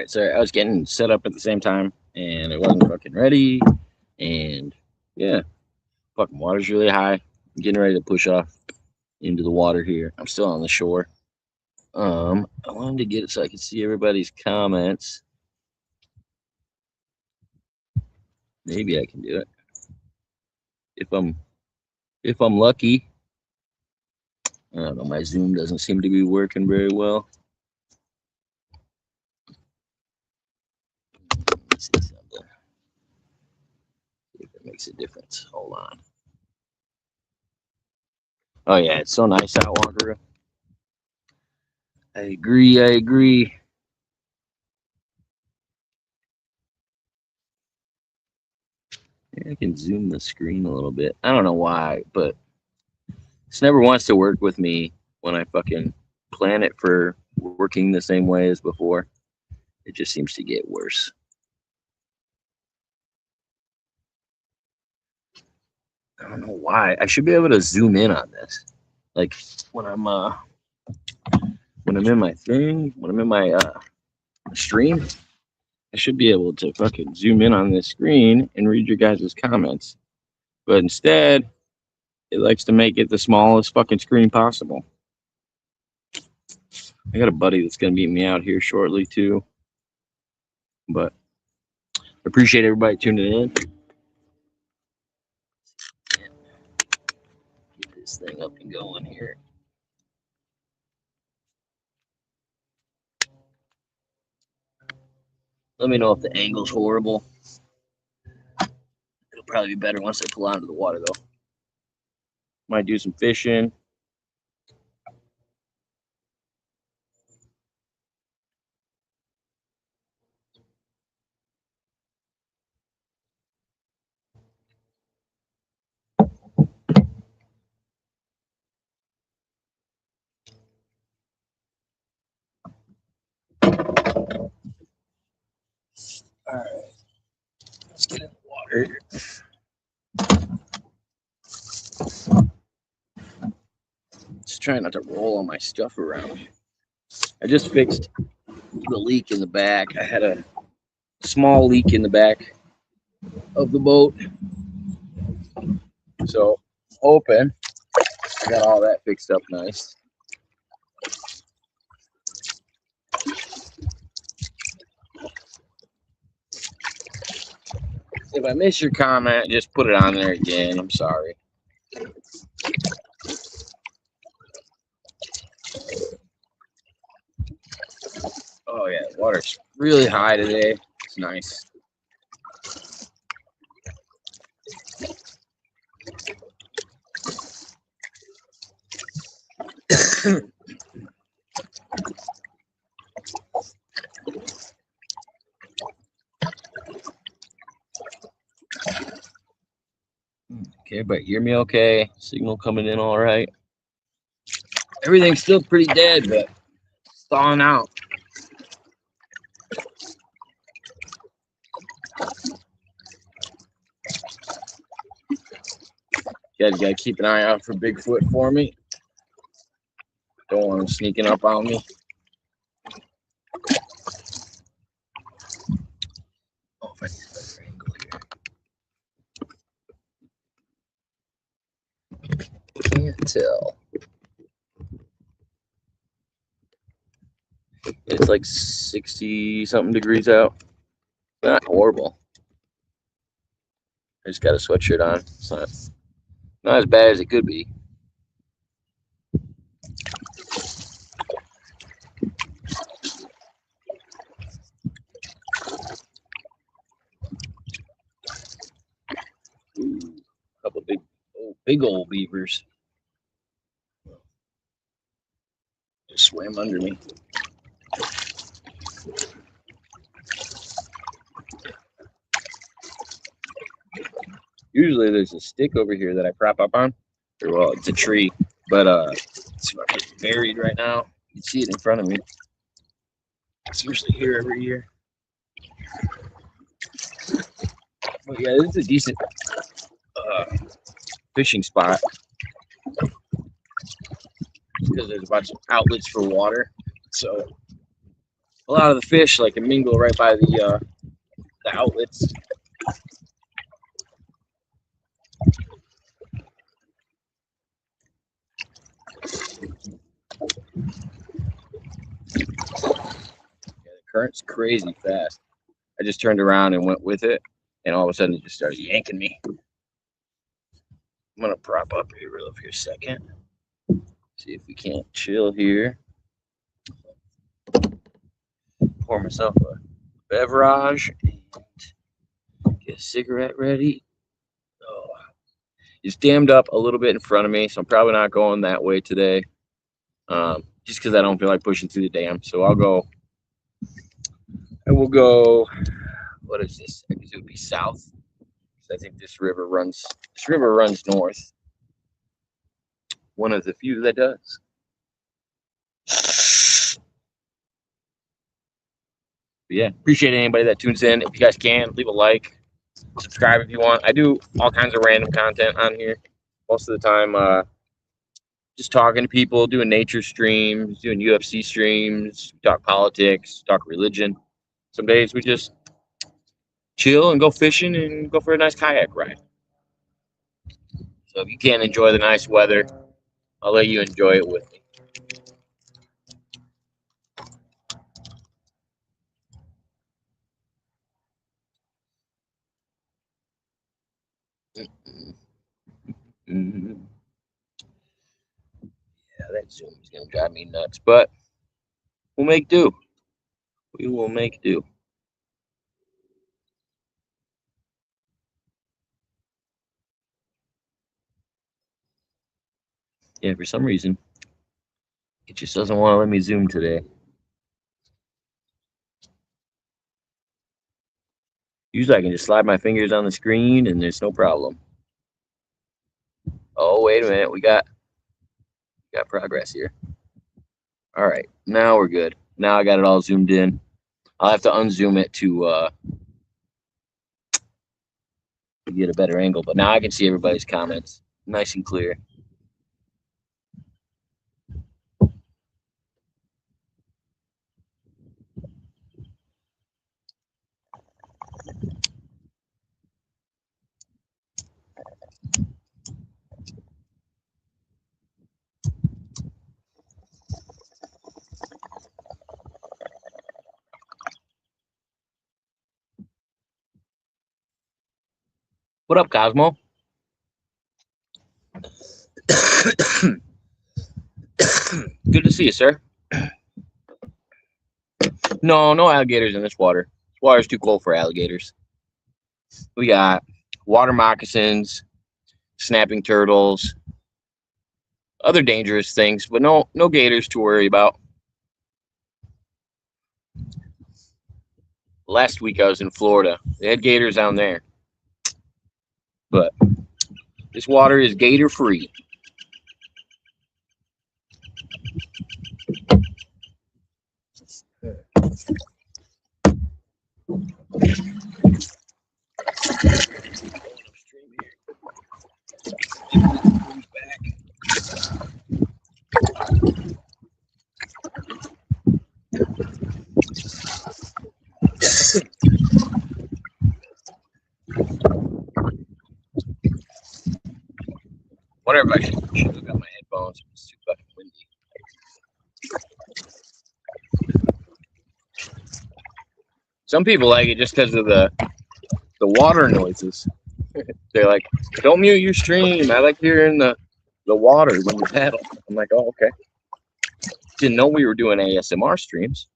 Alright, so I was getting set up at the same time, and it wasn't fucking ready, and yeah, fucking water's really high. I'm getting ready to push off into the water here. I'm still on the shore. I wanted to get it so I could see everybody's comments. Maybe I can do it. If I'm lucky. I don't know, my Zoom doesn't seem to be working very well. Let's see something. See if it makes a difference. Hold on. Oh yeah, it's so nice out, Walker. I agree. I can zoom the screen a little bit. I don't know why, but this never wants to work with me when I fucking plan it for working the same way as before. It just seems to get worse. I don't know why. I should be able to zoom in on this. Like when I'm in my thing, when I'm in my stream, I should be able to fucking zoom in on this screen and read your guys' comments. But instead, it likes to make it the smallest fucking screen possible. I got a buddy that's going to beat me out here shortly, too. But I appreciate everybody tuning in. Get this thing up and going here. Let me know if the angle's horrible. It'll probably be better once I pull out of the water, though. Might do some fishing. All right, let's get in the water. Just trying not to roll all my stuff around. I just fixed the leak in the back. I had a small leak in the back of the boat, so hoping I got all that fixed up nice. If I miss your comment, just put it on there again. I'm sorry. Oh yeah, the water's really high today. It's nice. Okay, but hear me okay? Signal coming in all right. Everything's still pretty dead, but thawing out. You guys gotta keep an eye out for Bigfoot for me. Don't want him sneaking up on me. Oh, if I get a better angle here. Can't tell. It's like 60 something degrees out. Not horrible. I just got a sweatshirt on. It's not as bad as it could be. Ooh, a couple big old beavers just swam under me. Usually there's a stick over here that I prop up on. Or, well, it's a tree, but it's fucking buried right now. You can see it in front of me. It's usually here every year. But yeah, this is a decent fishing spot because there's a bunch of outlets for water. So a lot of the fish like to mingle right by the outlets. Yeah, the current's crazy fast. I just turned around and went with it, and all of a sudden it just started yanking me. I'm gonna prop up here real for a second. See if we can't chill here. Pour myself a beverage and get a cigarette ready. Oh, it's dammed up a little bit in front of me, so I'm probably not going that way today. Just because I don't feel like pushing through the dam. So I will go, what is this? I guess it would be south. So I think this river runs north. One of the few that does. But yeah, appreciate anybody that tunes in. If you guys can, leave a like, subscribe if you want. I do all kinds of random content on here. Most of the time, just talking to people, doing nature streams, doing UFC streams, talk politics, talk religion. Some days we just chill and go fishing and go for a nice kayak ride. So if you can't enjoy the nice weather, I'll let you enjoy it with me. Mm-hmm. Yeah, that Zoom is going to drive me nuts, but we'll make do. We will make do. Yeah, for some reason, it just doesn't want to let me Zoom today. Usually I can just slide my fingers on the screen and there's no problem. Oh, wait a minute. We got progress here. All right. Now we're good. Now I got it all zoomed in. I'll have to unzoom it to get a better angle, but now I can see everybody's comments nice and clear. What up, Cosmo? Good to see you, sir. No alligators in this water. This water's too cold for alligators. We got water moccasins, snapping turtles, other dangerous things, but no gators to worry about. Last week I was in Florida. They had gators down there. But this water is gator free. Whatever, I should look at my headphones. It's too fucking windy. Some people like it just because of the water noises. They're like, don't mute your stream. I like hearing the water when you paddle. I'm like, oh, okay. Didn't know we were doing ASMR streams.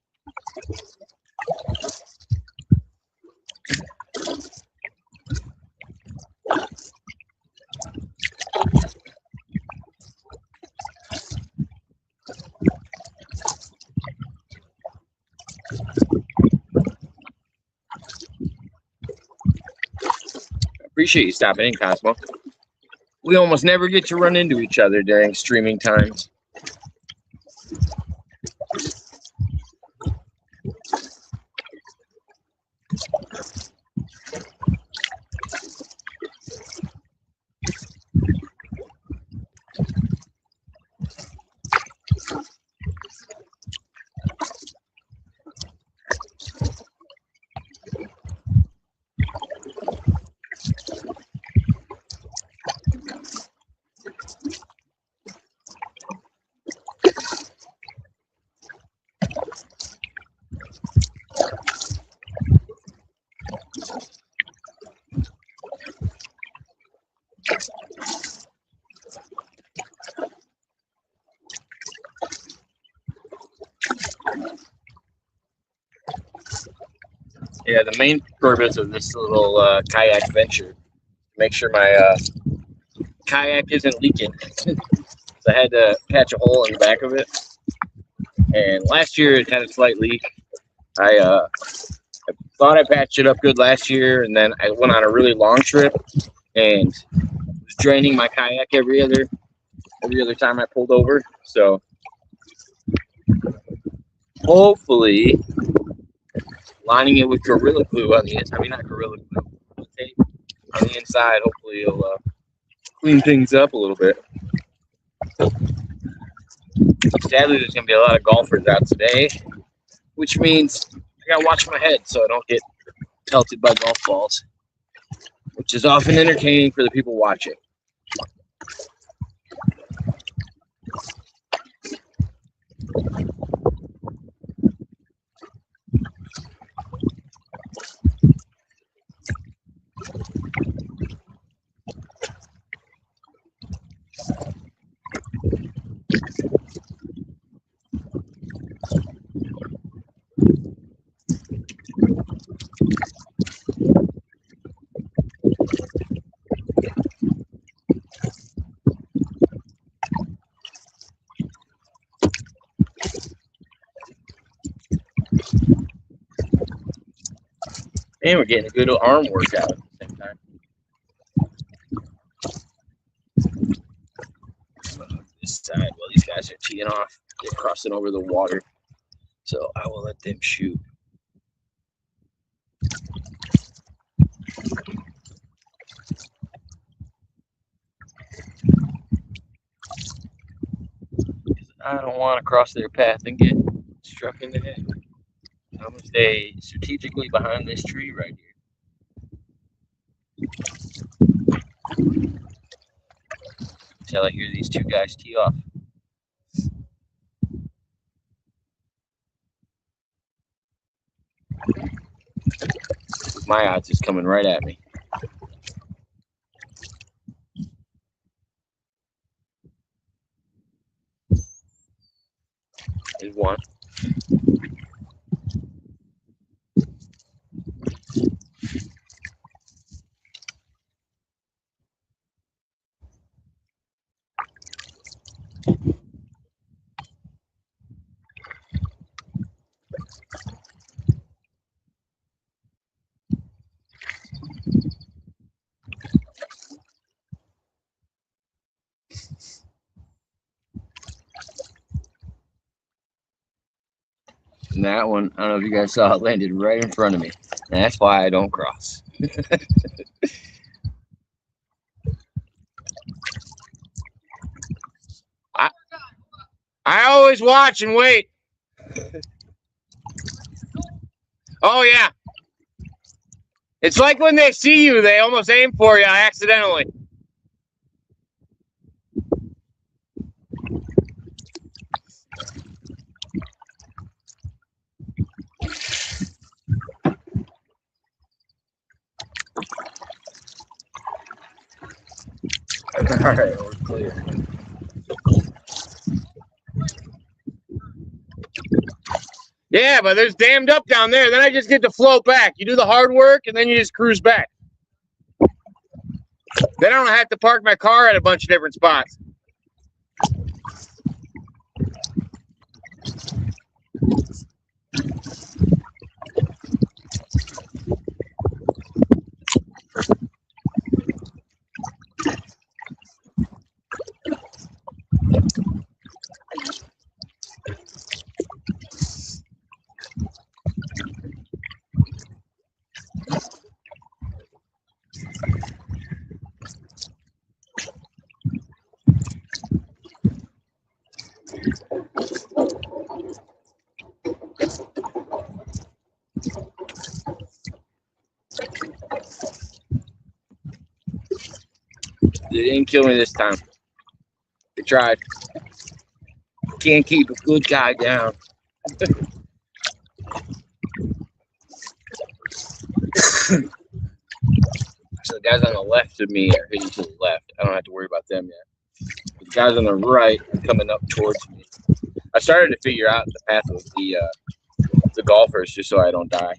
Appreciate you stopping in, Cosmo. We almost never get to run into each other during streaming times. Yeah, the main purpose of this little kayak venture, make sure my kayak isn't leaking. So I had to patch a hole in the back of it. And last year it had a slight leak. I thought I patched it up good last year, and then I went on a really long trip and was draining my kayak every other time I pulled over. So hopefully lining it with Gorilla Glue on the inside, I mean not Gorilla Glue, tape on the inside, hopefully it'll clean things up a little bit. Sadly, there's going to be a lot of golfers out today, which means I got to watch my head so I don't get pelted by golf balls, which is often entertaining for the people watching. And we're getting a good arm workout at the same time. This side, while these guys are teeing off, they're crossing over the water. So I will let them shoot. I don't want to cross their path and get struck in the head. I'm going to stay strategically behind this tree right here until I hear these two guys tee off. My odds is coming right at me. There's one. And that one, I don't know if you guys saw it, landed right in front of me. And that's why I don't cross. I always watch and wait. Oh, yeah. It's like when they see you, they almost aim for you accidentally. All right, we're clear. Yeah, but there's dammed up down there. Then I just get to float back. You do the hard work, and then you just cruise back. Then I don't have to park my car at a bunch of different spots. They didn't kill me this time. They tried. Can't keep a good guy down. So the guys on the left of me are hitting to the left. I don't have to worry about them yet. The guys on the right are coming up towards me. I started to figure out the path of the golfers just so I don't die.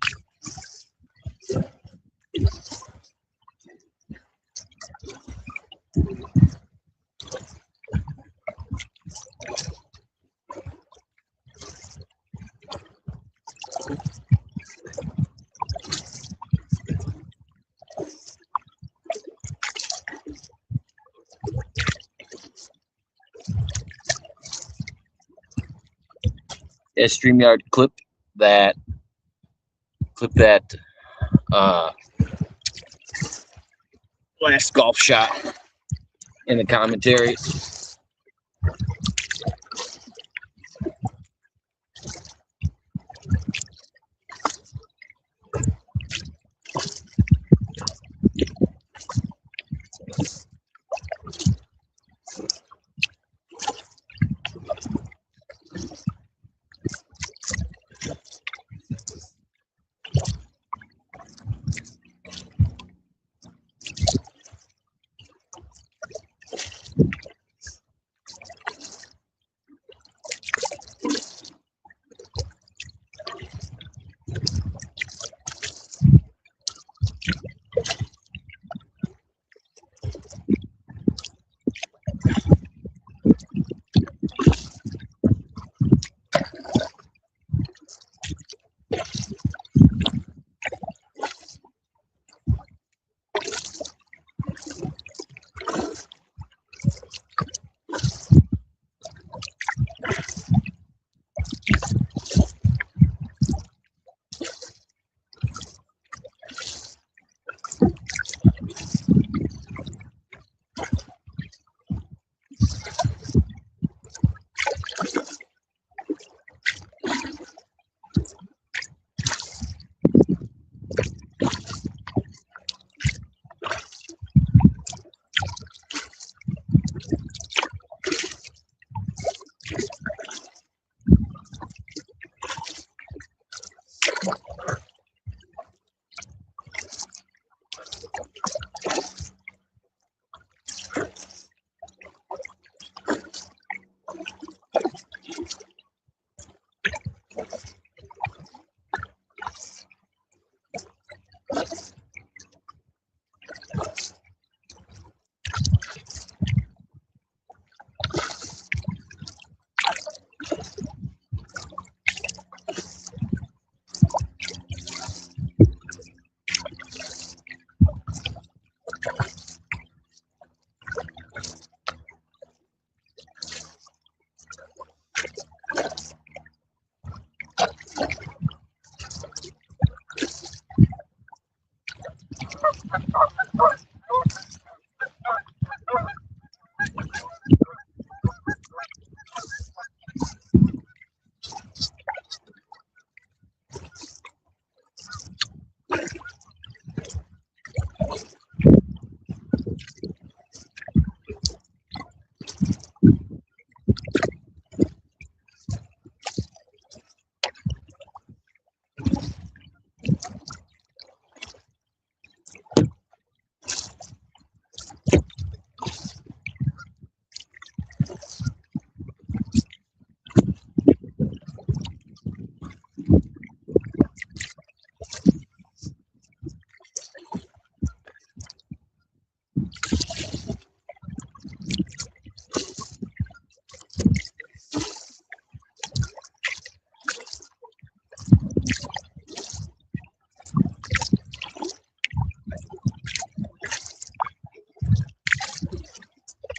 Yeah, StreamYard clip that last golf shot in the commentary.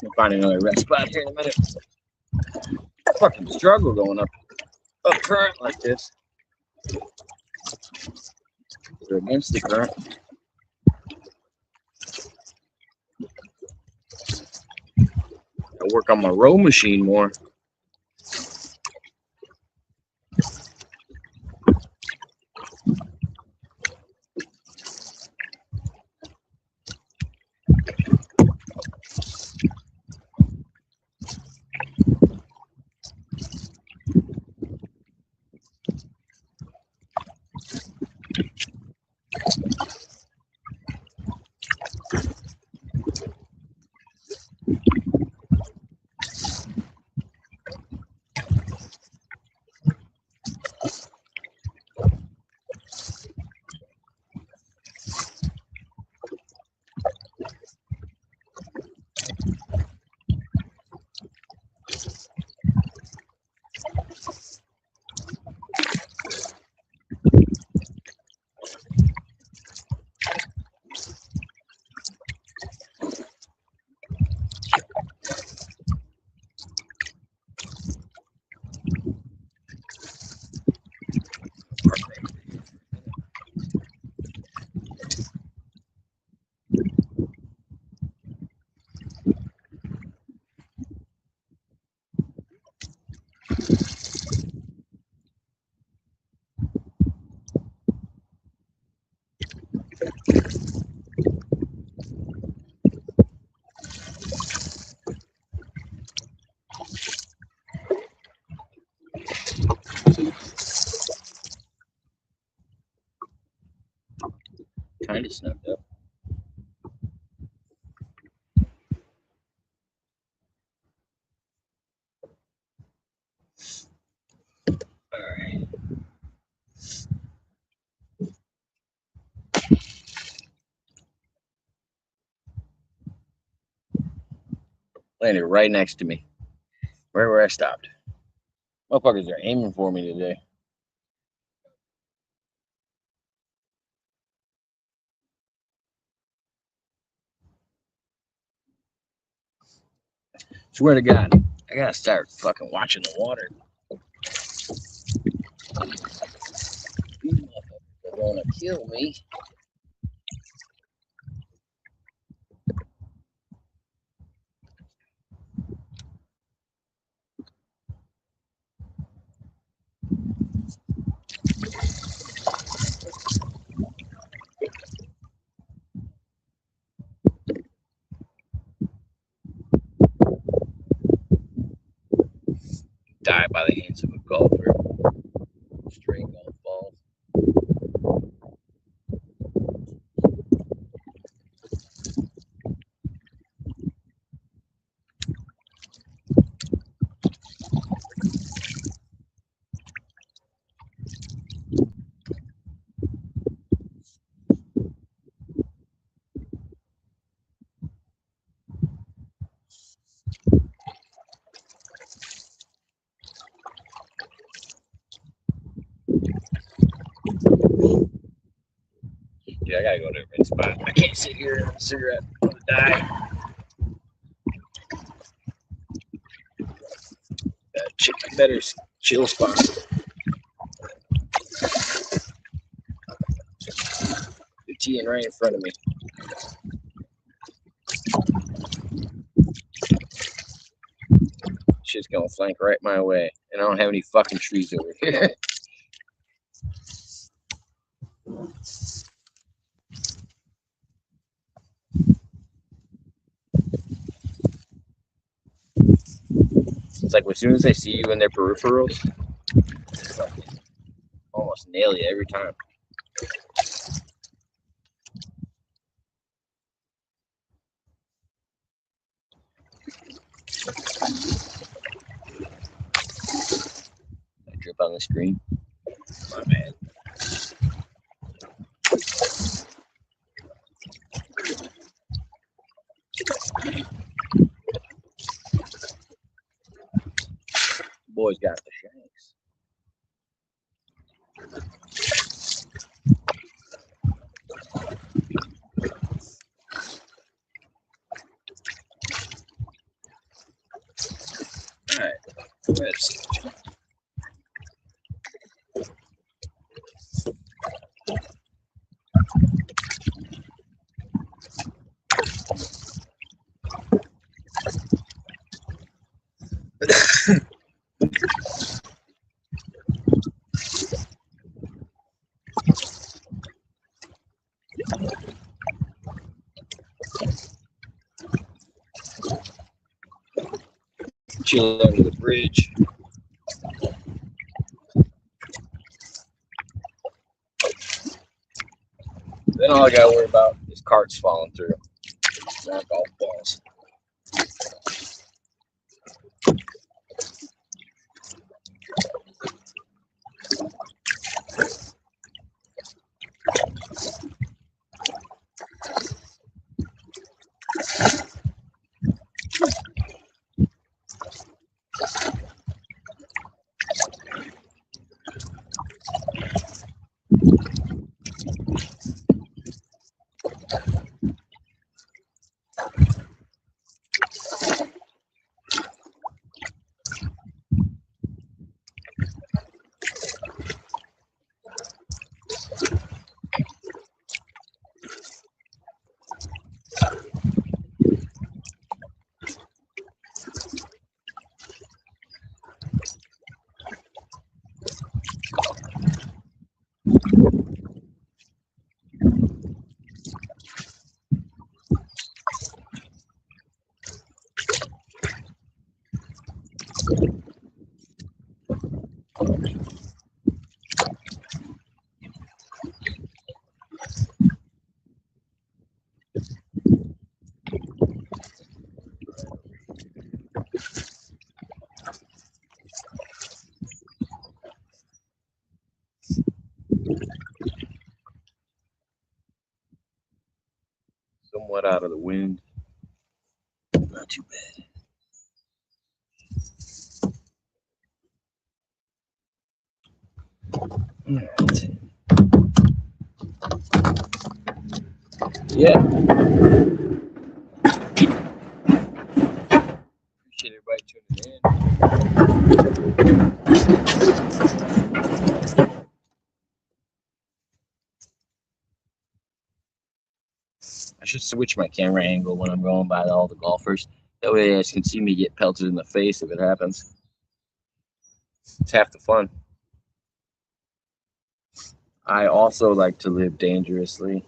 We'll find another rest spot here in a minute. I fucking struggle going up current like this. Or against the current. I work on my row machine more. kind of snugged up. All right. Landed right next to me, right where I stopped. Motherfuckers are aiming for me today. Swear to God, I gotta start fucking watching the water. These motherfuckers are gonna kill me. Die by the hands of a golfer. Stray golf balls. Yeah, I gotta go to a different spot. I can't sit here and have a cigarette. I'm gonna die. Better chill spot. The tea right in front of me. Shit's gonna flank right my way, and I don't have any fucking trees over here. It's like as soon as I see you in their peripherals, almost nail you every time. I drip on the screen. My bad. Boys got the shanks. All right, let's see. Chill under the bridge. Then all I gotta worry about is carts falling through. Not golf balls. butt out of the wind. Not too bad. All right. Yeah. Appreciate everybody tuning in. I should switch my camera angle when I'm going by all the golfers. That way you guys can see me get pelted in the face if it happens. It's half the fun. I also like to live dangerously.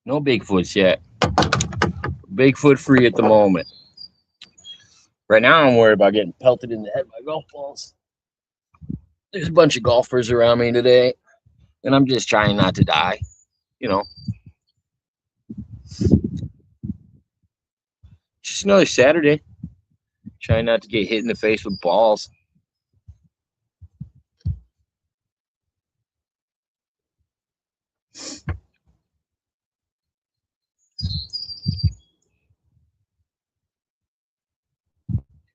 No Bigfoots yet. Bigfoot free at the moment. Right now I'm worried about getting pelted in the head by golf balls. There's a bunch of golfers around me today, and I'm just trying not to die. You know. Just another Saturday. Trying not to get hit in the face with balls.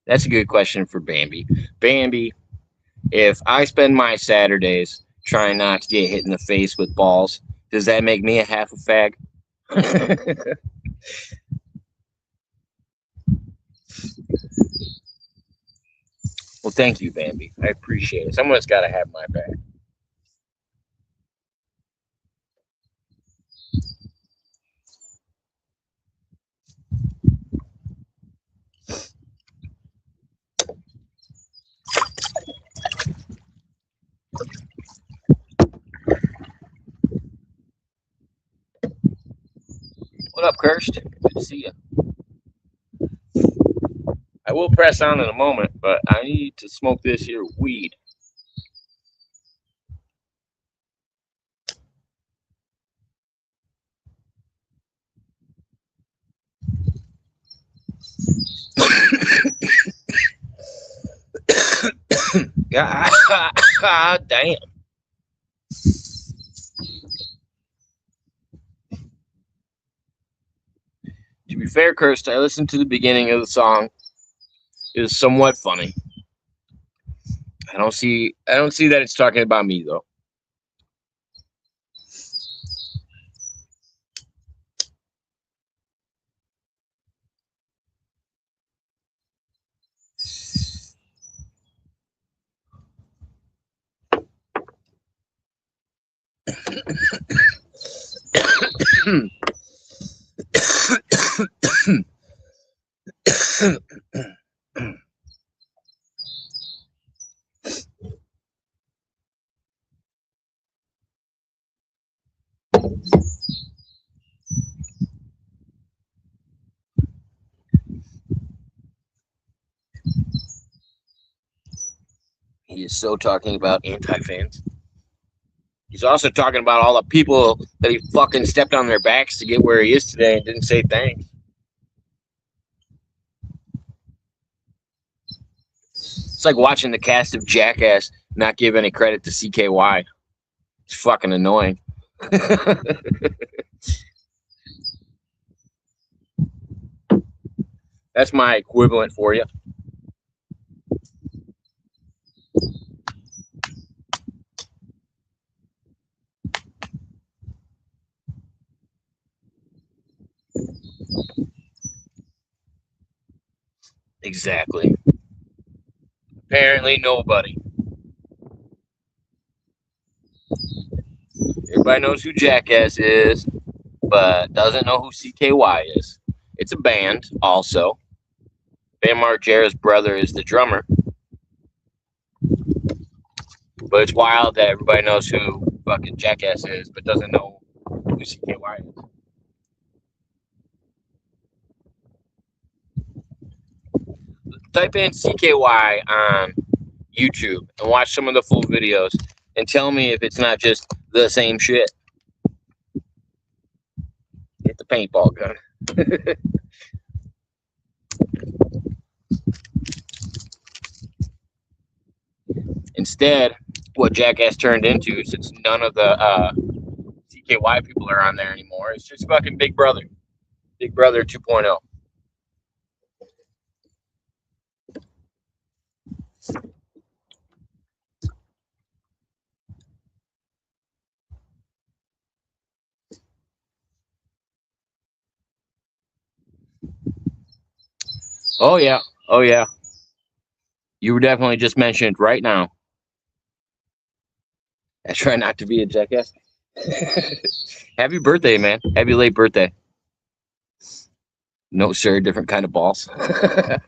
That's a good question for Bambi. Bambi, if I spend my Saturdays trying not to get hit in the face with balls, does that make me a half a fag? Well, thank you, Bambi. I appreciate it. Someone's got to have my back. What up, Kirst? Good to see you. I will press on in a moment, but I need to smoke this here weed. God damn. To be fair, Kirst, I listened to the beginning of the song. It was somewhat funny. I don't see that it's talking about me though. He is so talking about anti-fans. He's also talking about all the people that he fucking stepped on their backs to get where he is today and didn't say thanks. It's like watching the cast of Jackass not give any credit to CKY. It's fucking annoying. That's my equivalent for you. Exactly. Apparently nobody. Everybody knows who Jackass is, but doesn't know who CKY is. It's a band, also. Bam Margera's brother is the drummer. But it's wild that everybody knows who fucking Jackass is, but doesn't know who CKY is. Type in CKY on YouTube and watch some of the full videos and tell me if it's not just the same shit. Get the paintball gun. Instead, what Jackass turned into, since none of the CKY people are on there anymore, it's just fucking Big Brother. Big Brother 2.0. Oh, yeah. Oh, yeah. You were definitely just mentioned right now. I try not to be a jackass. Happy birthday, man. Happy late birthday. No, sir. Different kind of balls. I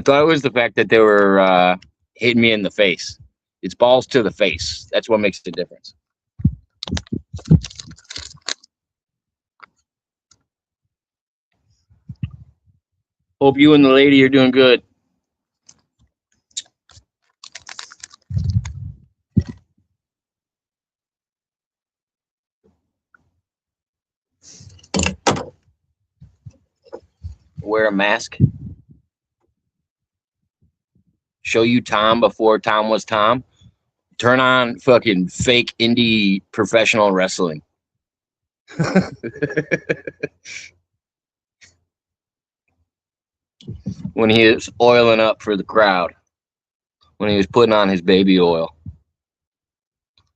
thought it was the fact that they were hitting me in the face. It's balls to the face. That's what makes the difference. Hope you and the lady are doing good. Wear a mask. Show you Tom before Tom was Tom. Turn on fucking fake indie professional wrestling. When he is oiling up for the crowd. When he was putting on his baby oil.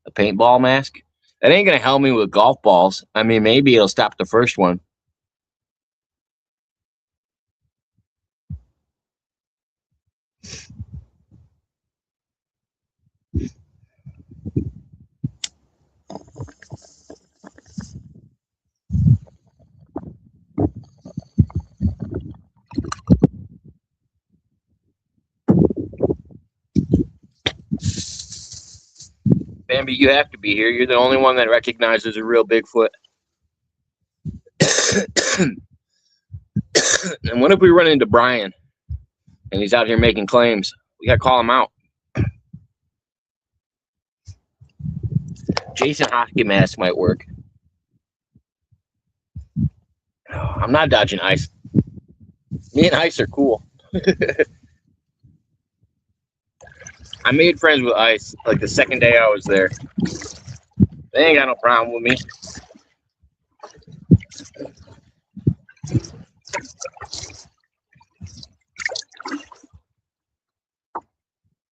A paintball mask? That ain't going to help me with golf balls. I mean, maybe it'll stop the first one. Bambi, you have to be here. You're the only one that recognizes a real Bigfoot. And what if we run into Brian and he's out here making claims? We got to call him out. Jason hockey mask might work. I'm not dodging ice. Me and ice are cool. I made friends with ice like the second day I was there. They ain't got no problem with me.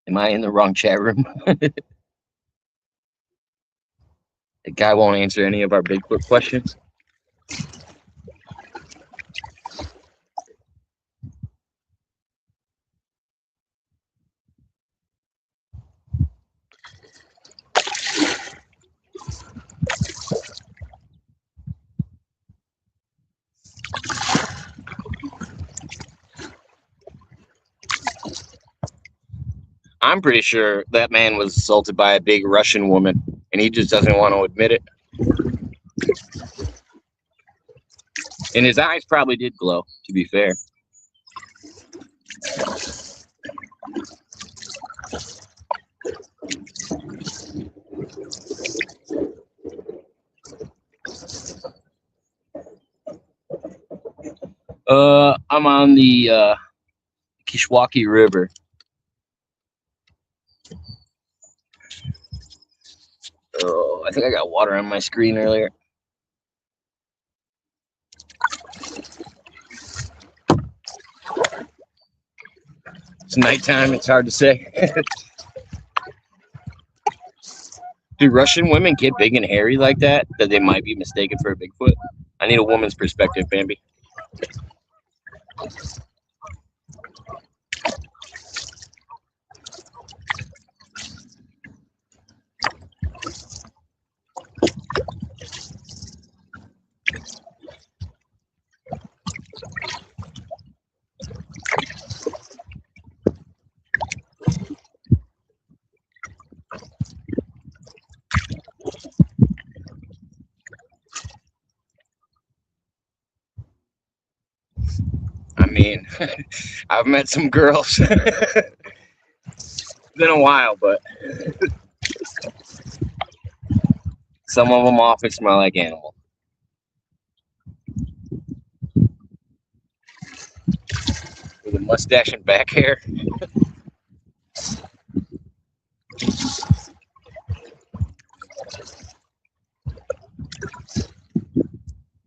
Am I in the wrong chat room? The guy won't answer any of our Bigfoot questions. I'm pretty sure that man was assaulted by a big Russian woman, and he just doesn't want to admit it. And his eyes probably did glow, to be fair. I'm on the Kishwaukee River. Oh, I think I got water on my screen earlier. It's nighttime. It's hard to say. Do Russian women get big and hairy like that they might be mistaken for a Bigfoot? I need a woman's perspective, Bambi. I mean, I've met some girls. It's been a while, but some of them often smell like animal. With a mustache and back hair.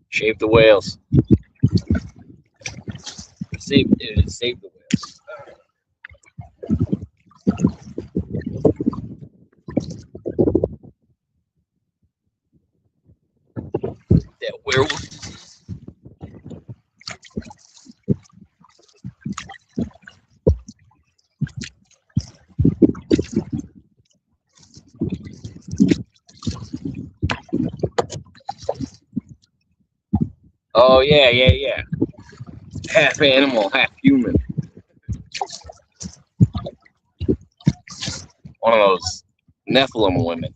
Shave the whales. Save the whales. That werewolf. Oh yeah. Half animal, half human. One of those Nephilim women.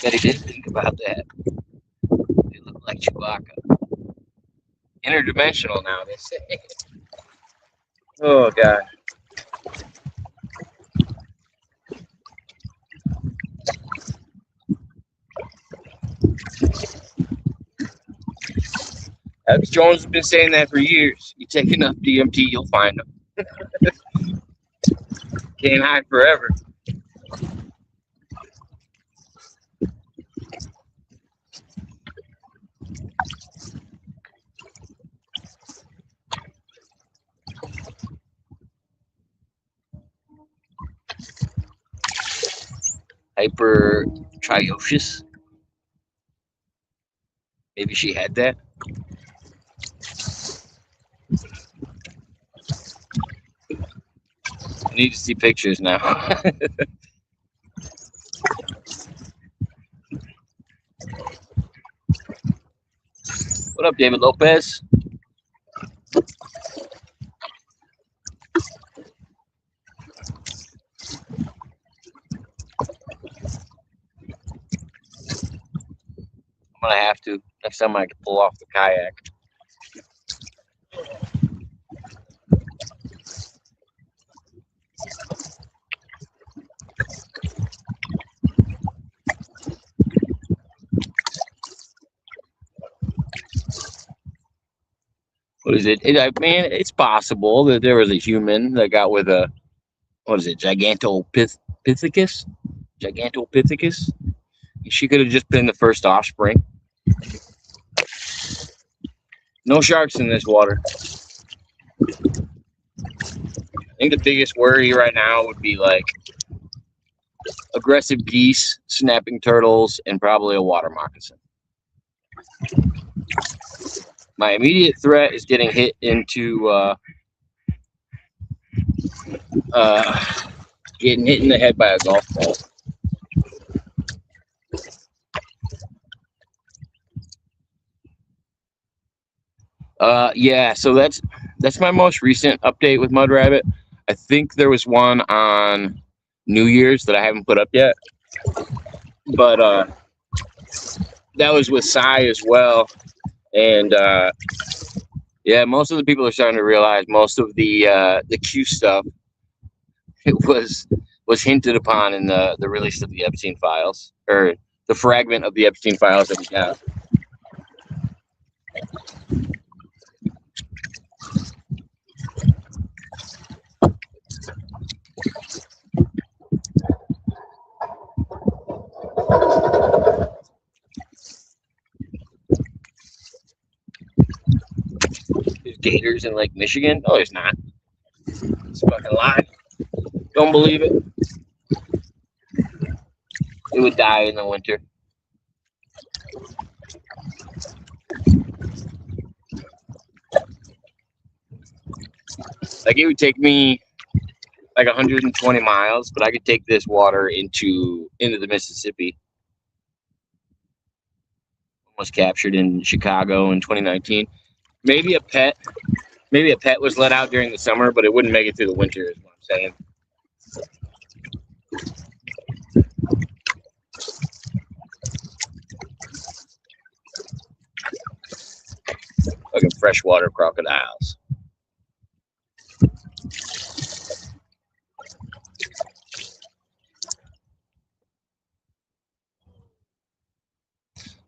Bet he didn't think about that. They look like Chewbacca. Interdimensional now, they say. Oh god. Alex Jones has been saying that for years. You take enough DMT, you'll find them. Can't hide forever. Hypertrichosis. Maybe she had that. I need to see pictures now. What up, David Lopez? I'm gonna have to. Next time I can pull off the kayak. What is it? Man, it's possible that there was a human that got with a, what is it, Gigantopithecus? Gigantopithecus? She could have just been the first offspring. No sharks in this water. I think the biggest worry right now would be like aggressive geese, snapping turtles, and probably a water moccasin. My immediate threat is getting hit into getting hit in the head by a golf ball. Yeah, so that's my most recent update with Mudrabbit. I think there was one on New Year's that I haven't put up yet, but that was with Sai as well, and Yeah, most of the people are starting to realize most of the Q stuff it was hinted upon in the release of the Epstein files, or the fragment of the Epstein files that we got. There's gators in Lake Michigan. No, there's not. It's a fucking lie. Don't believe it. It would die in the winter. Like, it would take me like 120 miles, but I could take this water into the Mississippi. Was captured in Chicago in 2019. Maybe a pet was let out during the summer, but it wouldn't make it through the winter, is what I'm saying. Fucking freshwater crocodiles.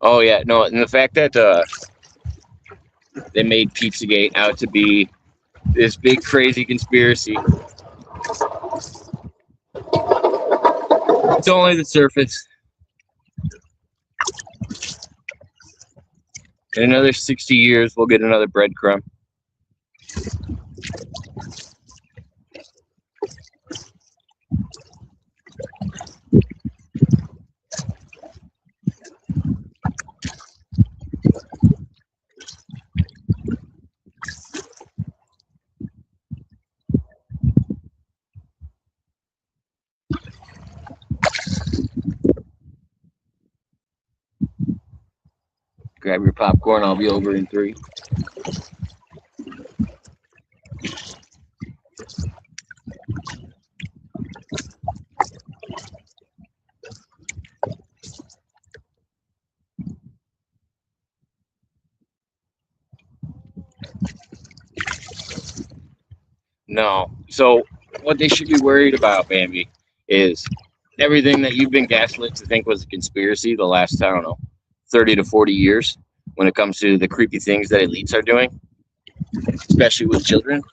Oh yeah, no, and the fact that they made Pizzagate out to be this big crazy conspiracy. It's only the surface. In another 60 years, we'll get another breadcrumb. Grab your popcorn. I'll be over in 3. No. So what they should be worried about, Bambi, is everything that you've been gaslit to think was a conspiracy the last, I don't know, 30 to 40 years when it comes to the creepy things that elites are doing, especially with children.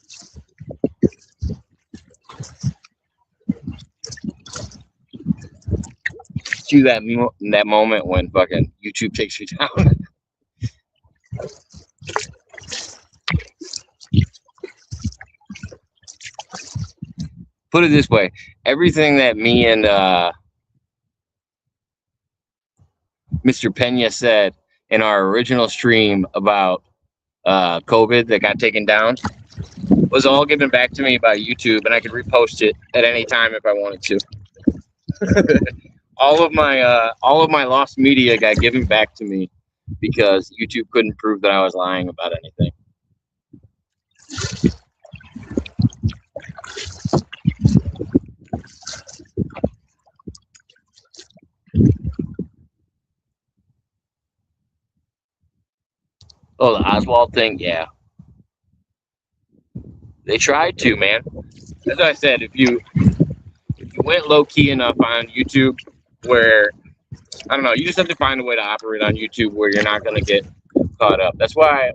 To that moment when fucking YouTube takes you down. Put it this way, everything that me and Mr. Pena said in our original stream about COVID that got taken down was all given back to me by YouTube, and I could repost it at any time if I wanted to. all of my lost media got given back to me because YouTube couldn't prove that I was lying about anything. Oh, the Oswald thing, yeah. They tried to, man. As I said, if you went low key enough on YouTube, where I don't know, you just have to find a way to operate on YouTube where you're not gonna get caught up. That's why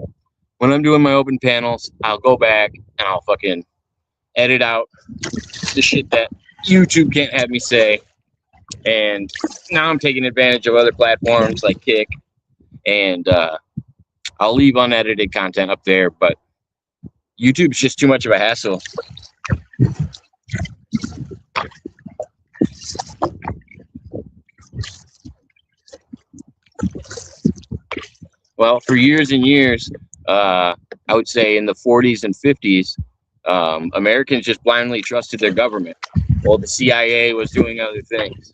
when I'm doing my open panels, I'll go back and I'll fucking edit out the shit that YouTube can't have me say. And now I'm taking advantage of other platforms like Kick, and I'll leave unedited content up there, but YouTube's just too much of a hassle. Well, for years and years, I would say in the 40s and 50s, Americans just blindly trusted their government while the CIA was doing other things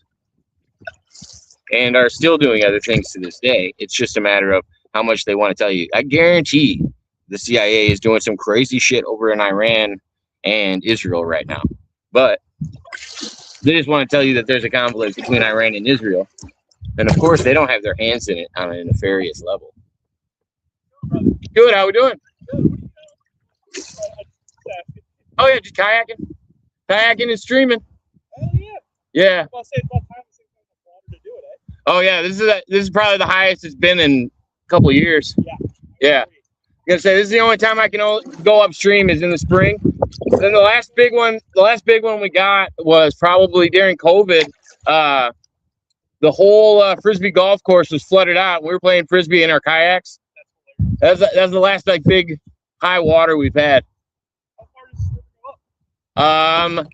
and are still doing other things to this day. It's just a matter of how much they want to tell you. I guarantee the CIA is doing some crazy shit over in Iran and Israel right now, but they just want to tell you that there's a conflict between Iran and Israel. And of course, they don't have their hands in it on a nefarious level. Good, how we doing? Oh yeah, just kayaking. Kayaking and streaming. Oh yeah. Yeah. Well, say it's about time to do it, eh? Oh yeah, this is probably the highest it's been in a couple of years. Yeah. Yeah. I'm gonna say this is the only time I can go upstream is in the spring. Then the last big one we got was probably during COVID. The whole frisbee golf course was flooded out. We were playing frisbee in our kayaks. That's the last like big high water we've had. How far does this river go up?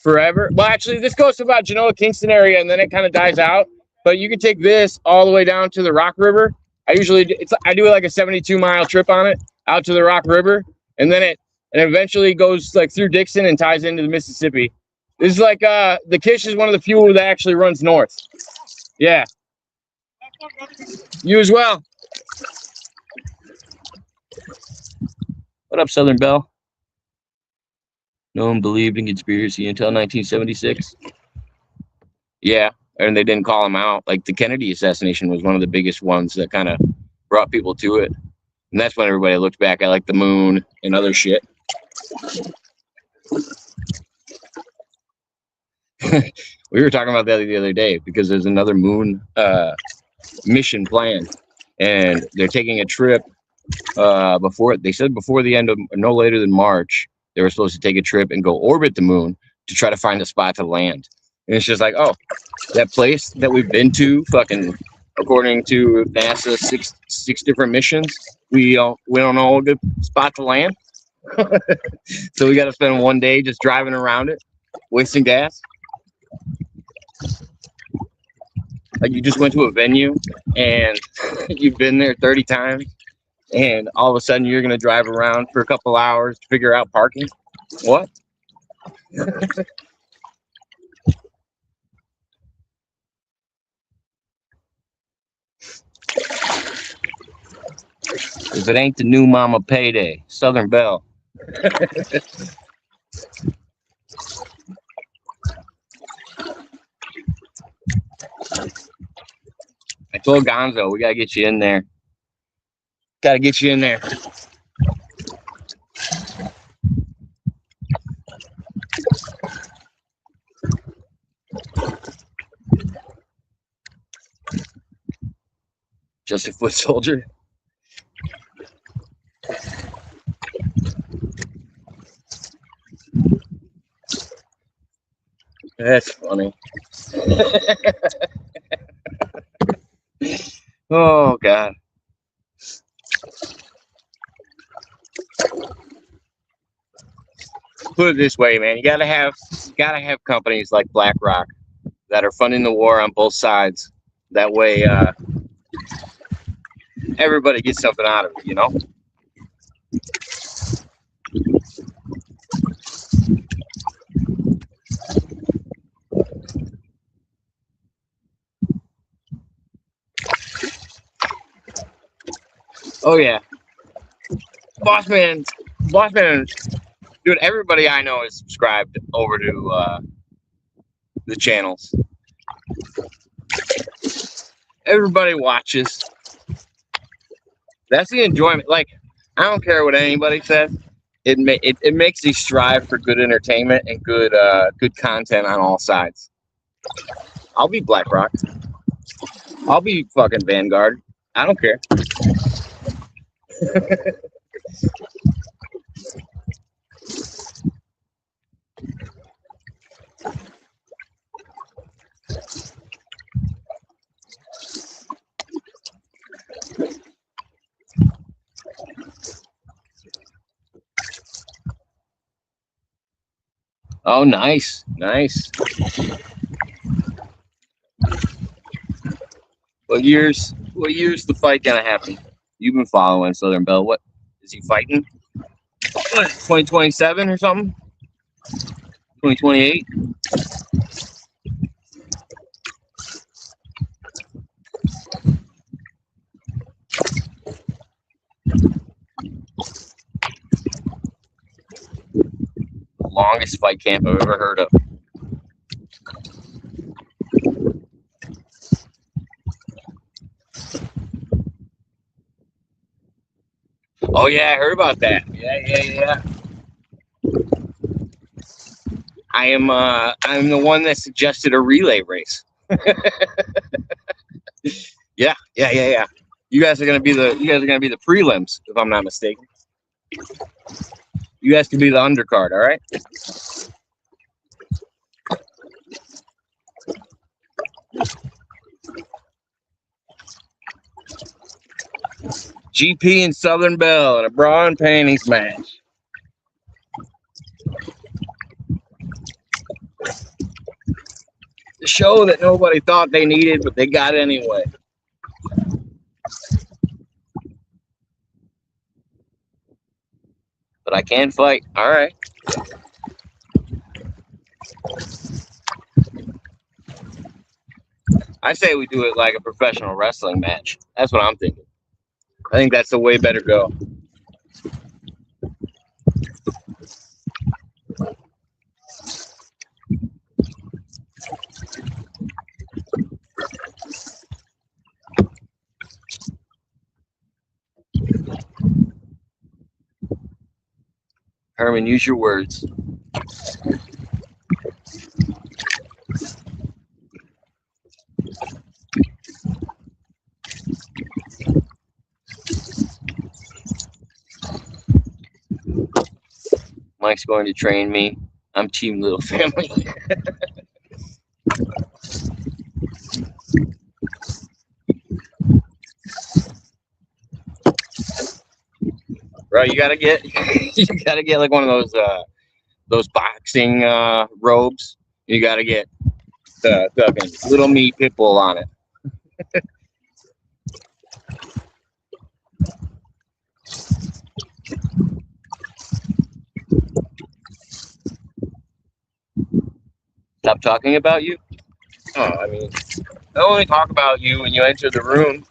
Forever. Well, actually, this goes to about Genoa Kingston area, and then it kind of dies out. But you can take this all the way down to the Rock River. I do like a 72-mile trip on it out to the Rock River, and then it eventually goes like through Dixon and ties into the Mississippi. This is like the Kish is one of the few that actually runs north. Yeah. You as well. What up, Southern Belle? No one believed in conspiracy until 1976. Yeah, and they didn't call him out. Like the Kennedy assassination was one of the biggest ones that kind of brought people to it. And that's when everybody looked back at like the moon and other shit. We were talking about that the other day because there's another moon mission planned, and they're taking a trip before the end of no later than March. They were supposed to take a trip and go orbit the moon to try to find a spot to land. And it's just like, oh, that place that we've been to, fucking, according to NASA, six different missions, we don't know a good spot to land. So we got to spend one day just driving around it, wasting gas. Like you just went to a venue and you've been there 30 times, and all of a sudden you're going to drive around for a couple hours to figure out parking. What? If it ain't the new mama payday, Southern Belle. I told Gonzo, we gotta get you in there. Gotta get you in there. Just a foot soldier. That's funny. Oh God. Put it this way, man. You gotta have companies like BlackRock that are funding the war on both sides. That way, everybody gets something out of it, you know. Oh yeah, boss man, dude. Everybody I know is subscribed over to the channels. Everybody watches. That's the enjoyment. Like, I don't care what anybody says. It makes me strive for good entertainment and good content on all sides. I'll be BlackRock. I'll be fucking Vanguard. I don't care. Oh, nice. What year's the fight gonna happen? You've been following Southern Belle. What is he fighting? 2027 or something? 2028? Longest fight camp I've ever heard of. Oh yeah, I heard about that. Yeah. I'm the one that suggested a relay race. Yeah. You guys are gonna be the prelims, if I'm not mistaken. You guys can be the undercard, all right? GP and Southern Belle in a bra and panties match. The show that nobody thought they needed, but they got anyway. But I can fight. All right. I say we do it like a professional wrestling match. That's what I'm thinking. I think that's a way better go. Herman, use your words. Mike's going to train me. I'm Team Little Family. Bro, you gotta get like one of those boxing robes. You gotta get the fucking little me pit bull on it. Stop talking about you? Oh, I mean, I only talk about you when you enter the room.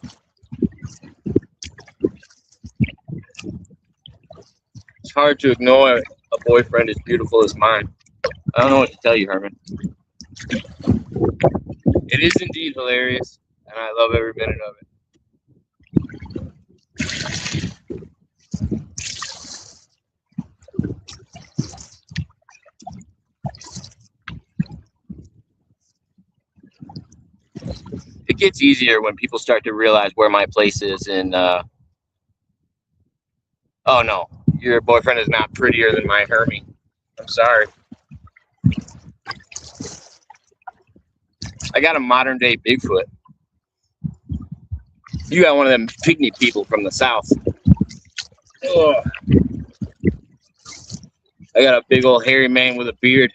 It's hard to ignore a boyfriend as beautiful as mine. I don't know what to tell you, Herman. It is indeed hilarious, and I love every minute of it. It gets easier when people start to realize where my place is in oh no, your boyfriend is not prettier than my Hermie. I'm sorry. I got a modern day Bigfoot. You got one of them pygmy people from the south. Ugh. I got a big old hairy man with a beard.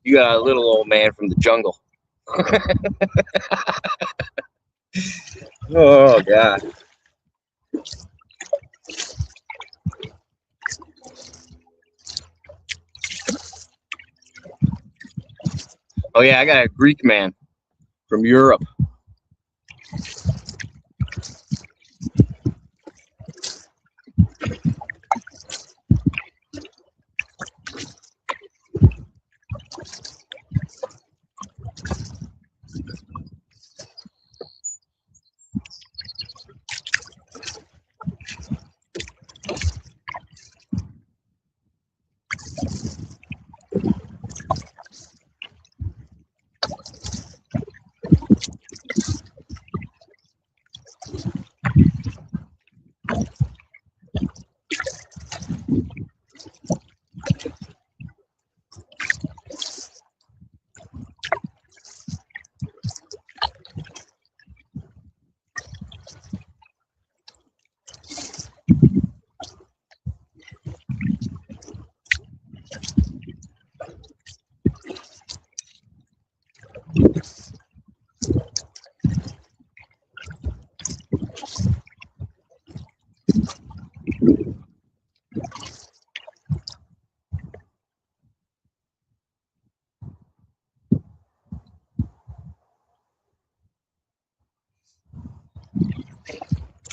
You got a little old man from the jungle. Oh God. Oh yeah, I got a Greek man from Europe.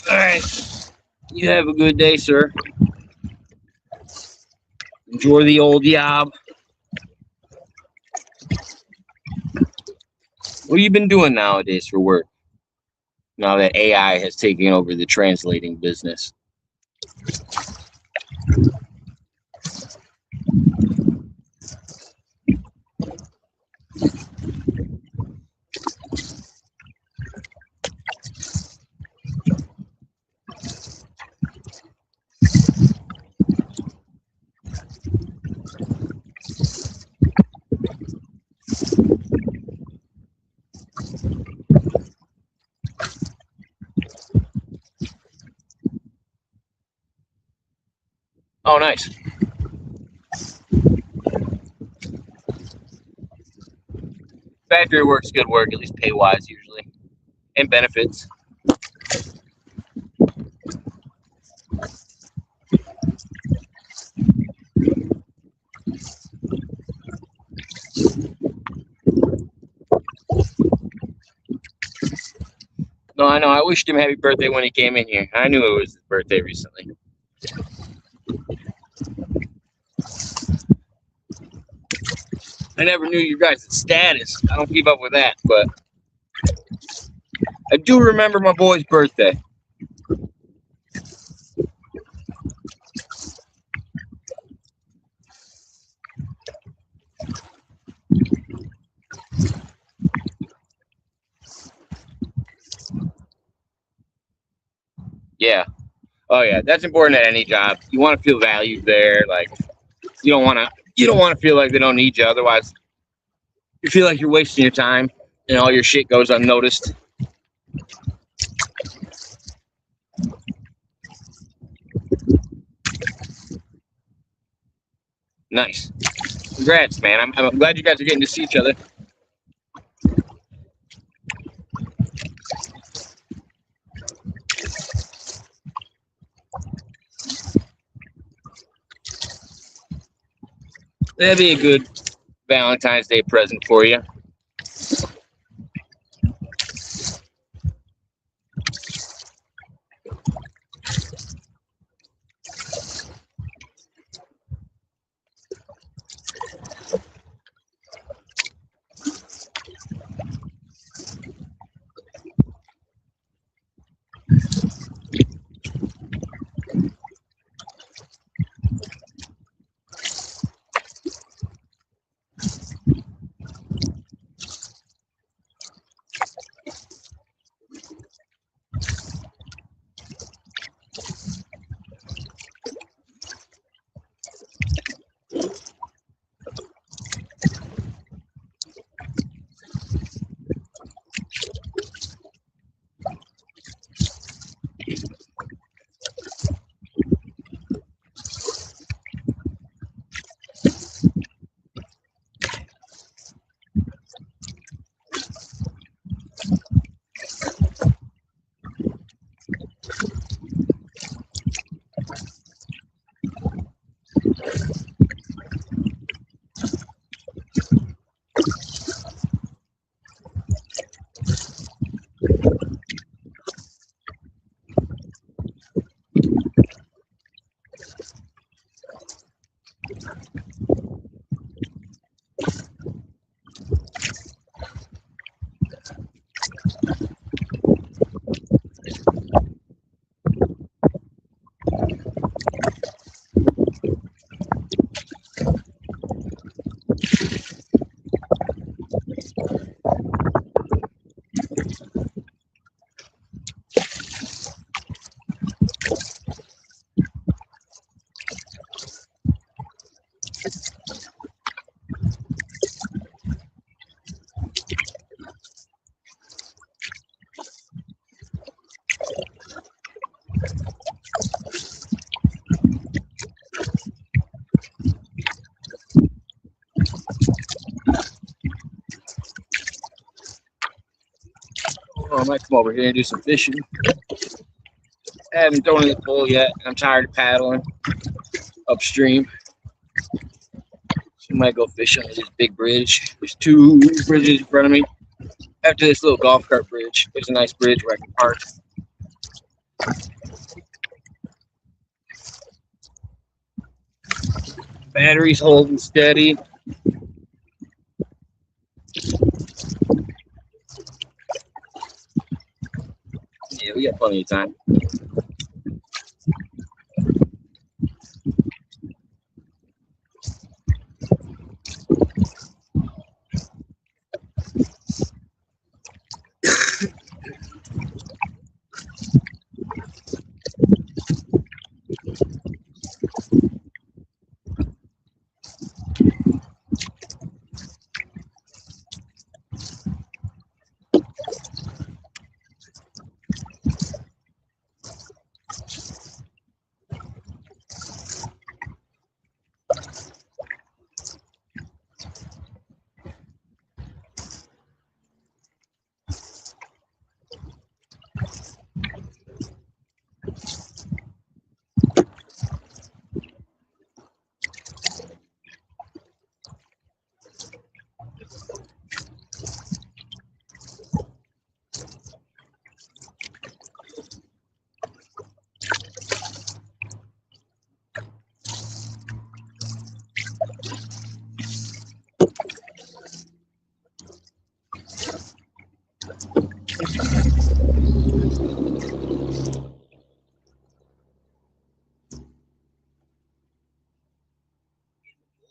All right. You have a good day, sir. Enjoy the old yob. What have you been doing nowadays for work? Now that AI has taken over the translating business. Oh, nice. Factory work's good work, at least pay-wise usually, and benefits. No, I know. I wished him happy birthday when he came in here. I knew it was his birthday recently. I never knew you guys' status. I don't keep up with that, but I do remember my boy's birthday. Yeah. Oh yeah, that's important at any job. You want to feel valued there. Like you don't want to feel like they don't need you. Otherwise, you feel like you're wasting your time and all your shit goes unnoticed. Nice. Congrats, man. I'm glad you guys are getting to see each other. That'd be a good Valentine's Day present for you. Oh, I might come over here and do some fishing. I haven't thrown in the pool yet. I'm tired of paddling upstream. So I might go fishing on this big bridge. There's two bridges in front of me. After this little golf cart bridge, there's a nice bridge where I can park. Battery's holding steady. Yeah, we got plenty of time.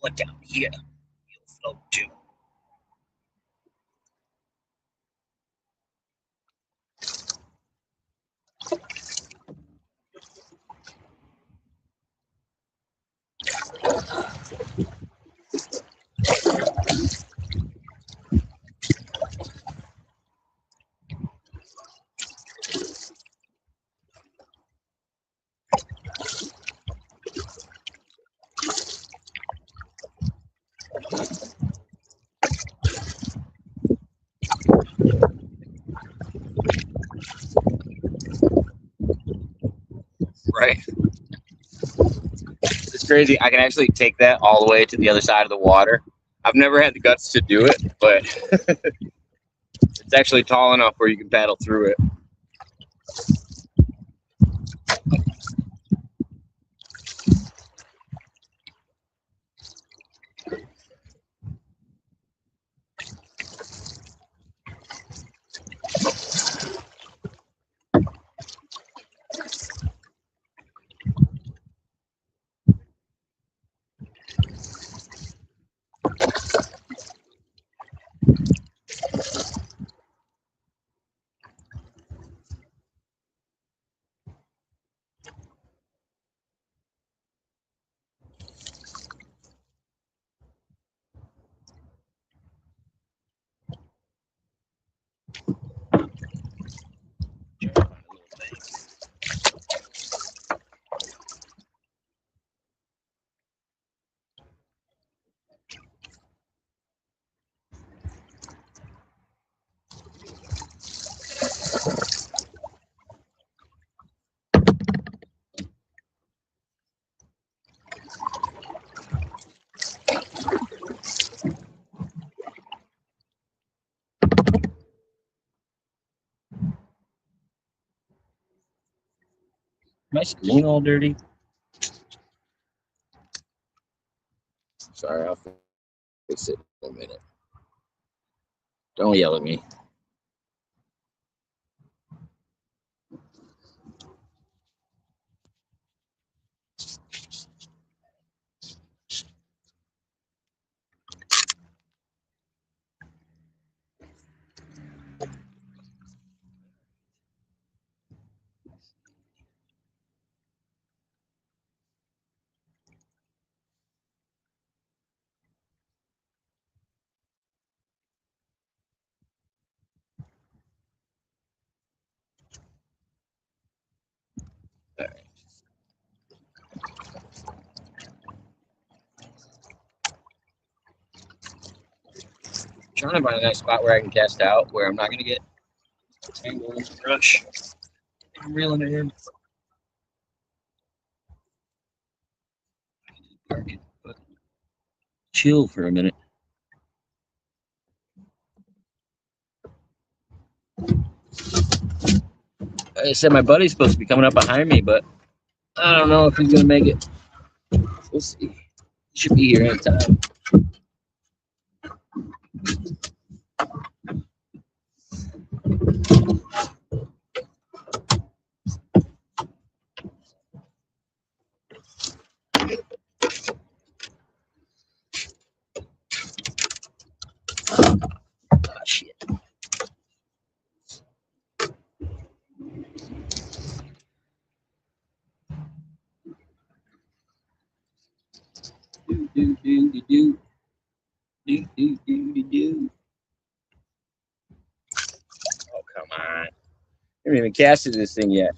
But down here, you'll float too. Right. It's crazy. I can actually take that all the way to the other side of the water. I've never had the guts to do it, but it's actually tall enough where you can paddle through it. My screen all dirty. Sorry, I'll fix it in a minute. Don't yell at me. All right. Trying to find a nice spot where I can cast out, where I'm not going to get tangled in the brush. I'm reeling it in. But chill for a minute. Like I said, my buddy's supposed to be coming up behind me, but I don't know if he's going to make it. We'll see. He should be here in time. Ah, shit. Do, do, do, do. Do, do, do, do, do. Oh, come on. I haven't even casted this thing yet.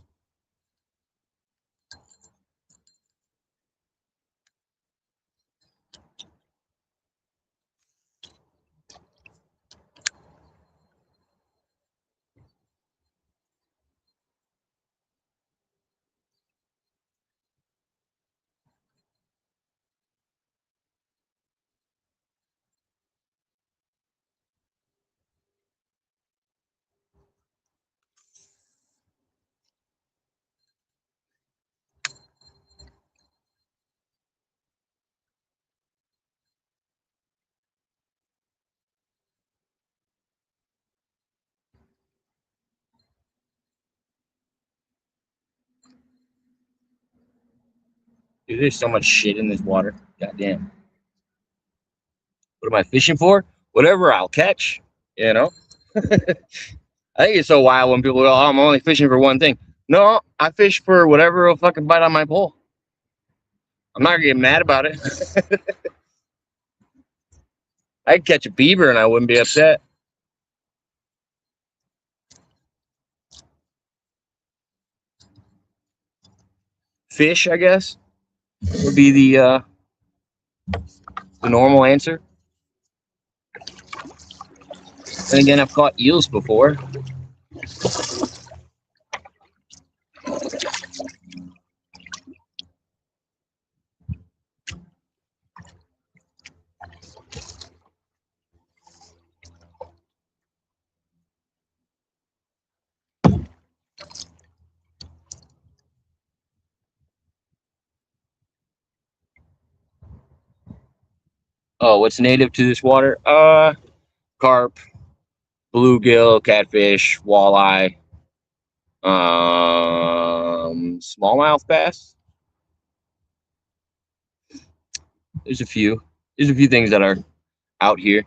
Dude, there's so much shit in this water. Goddamn. What am I fishing for? Whatever I'll catch, you know? I think it's so wild when people go, oh, I'm only fishing for one thing. No, I fish for whatever will fucking bite on my pole. I'm not gonna get mad about it. I'd catch a beaver and I wouldn't be upset. Fish, I guess, would be the normal answer. And again, I've caught eels before. Oh, what's native to this water? Carp, bluegill, catfish, walleye, smallmouth bass. There's a few. There's a few things that are out here.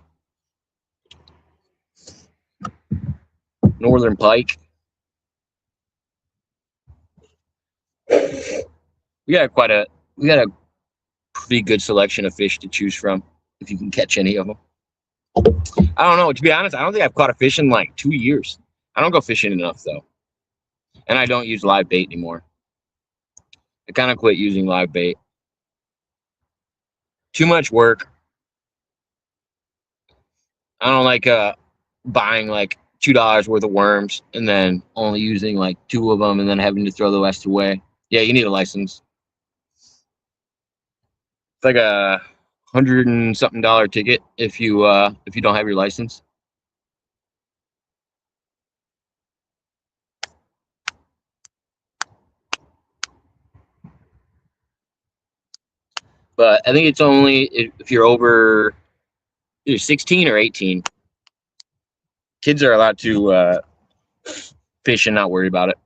Northern pike. We got a pretty good selection of fish to choose from if you can catch any of them. I don't know. To be honest, I don't think I've caught a fish in like 2 years. I don't go fishing enough though, and I don't use live bait anymore. I kind of quit using live bait. Too much work. I don't like buying like $2 worth of worms and then only using like 2 of them and then having to throw the rest away. Yeah, you need a license. It's like a $100 and something ticket if you don't have your license. But I think it's only if you're over either 16 or 18. Kids are allowed to fish and not worry about it.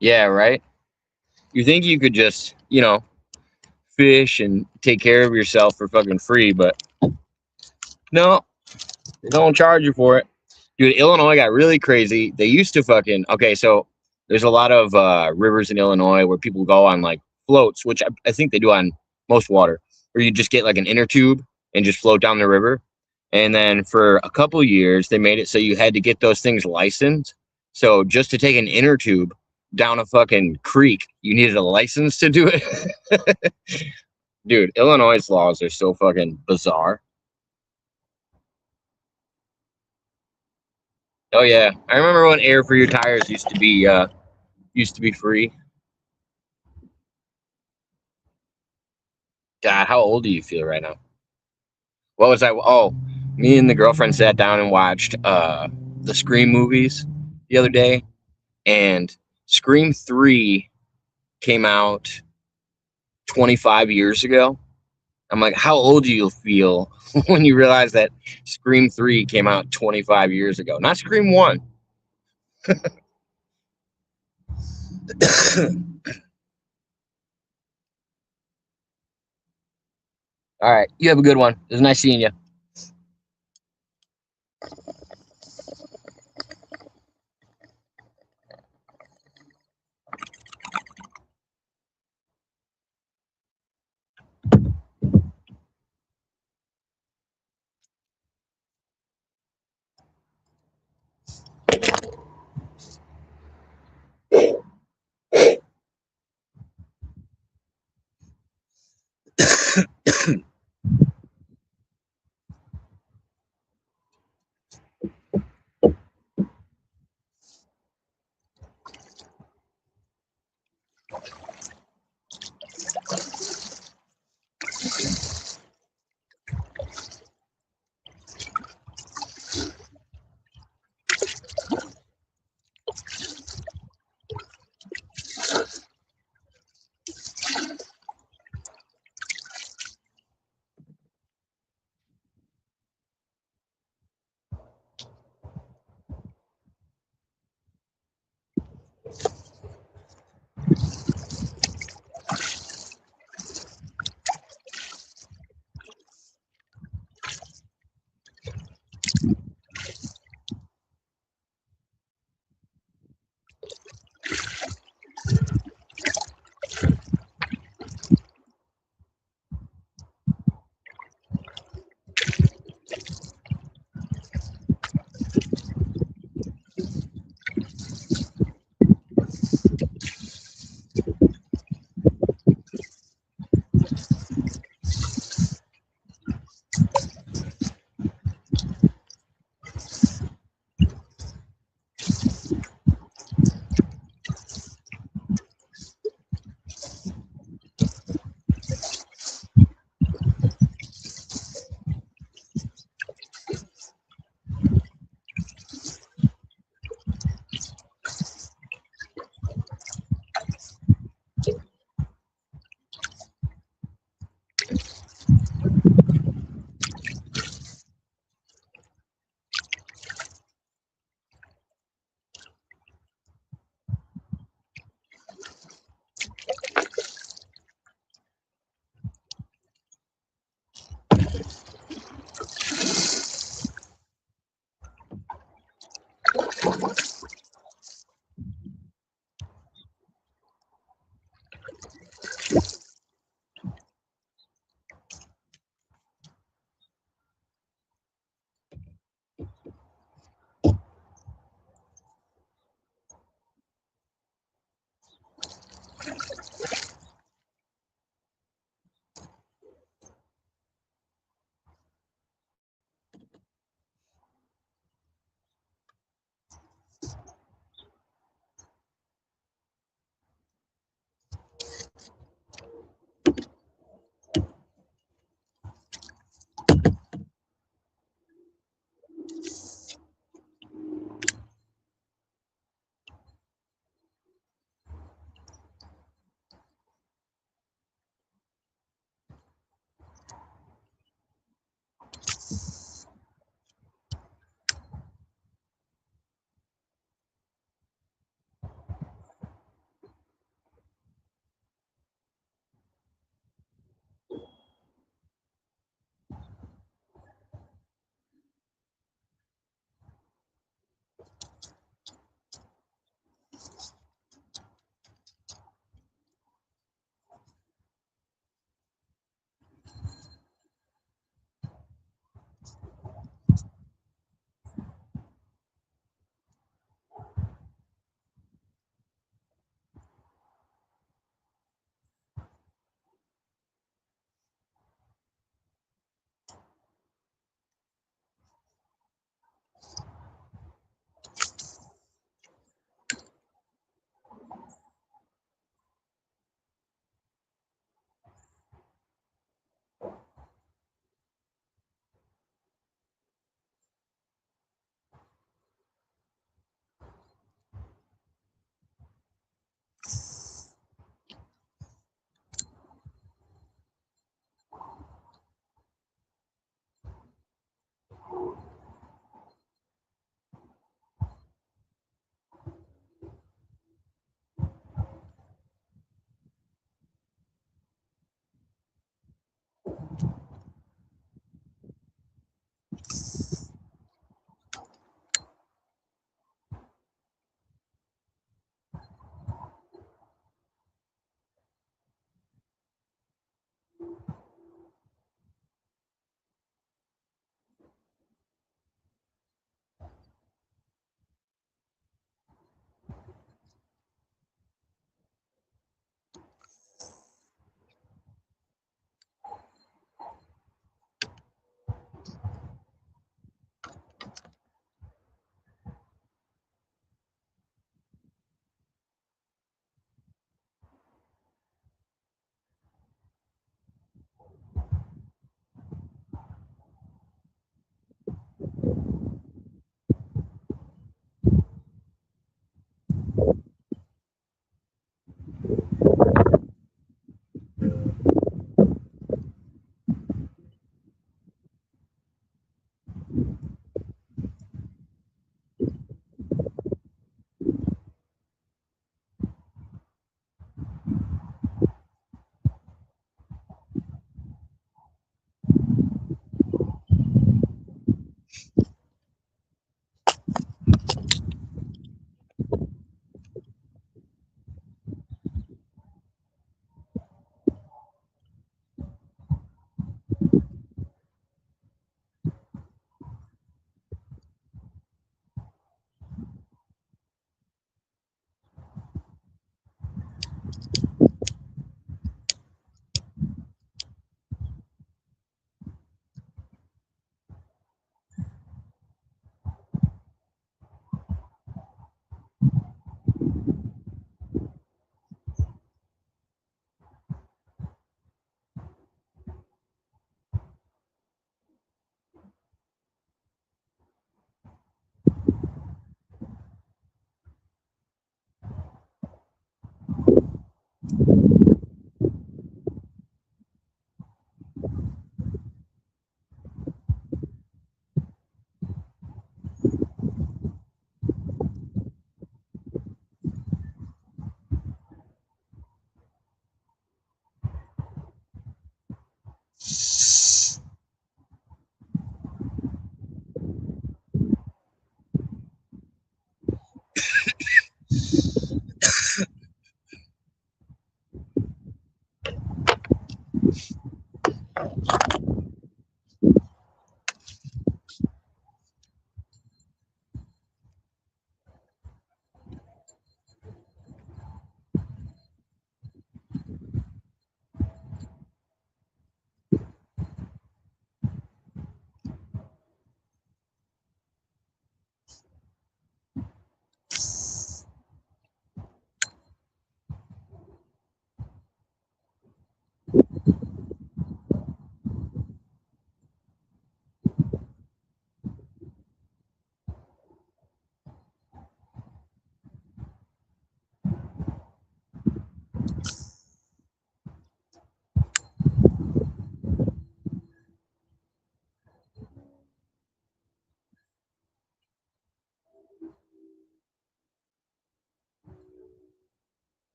Yeah, right? You think you could just, fish and take care of yourself for fucking free, but no, they don't charge you for it. Dude, Illinois got really crazy. They used to okay, so there's a lot of rivers in Illinois where people go on like floats, which I think they do on most water, where you just get like an inner tube and just float down the river. And then for a couple years, they made it so you had to get those things licensed. So just to take an inner tube down a fucking creek, you needed a license to do it. Dude, Illinois' laws are so fucking bizarre. Oh yeah, I remember when air for your tires used to be free. God, how old do you feel right now? What was I? Oh, me and the girlfriend sat down and watched the Scream movies the other day, and Scream 3 came out 25 years ago. I'm like, how old do you feel when you realize that Scream 3 came out 25 years ago? Not Scream 1. All right, you have a good one. It was nice seeing you.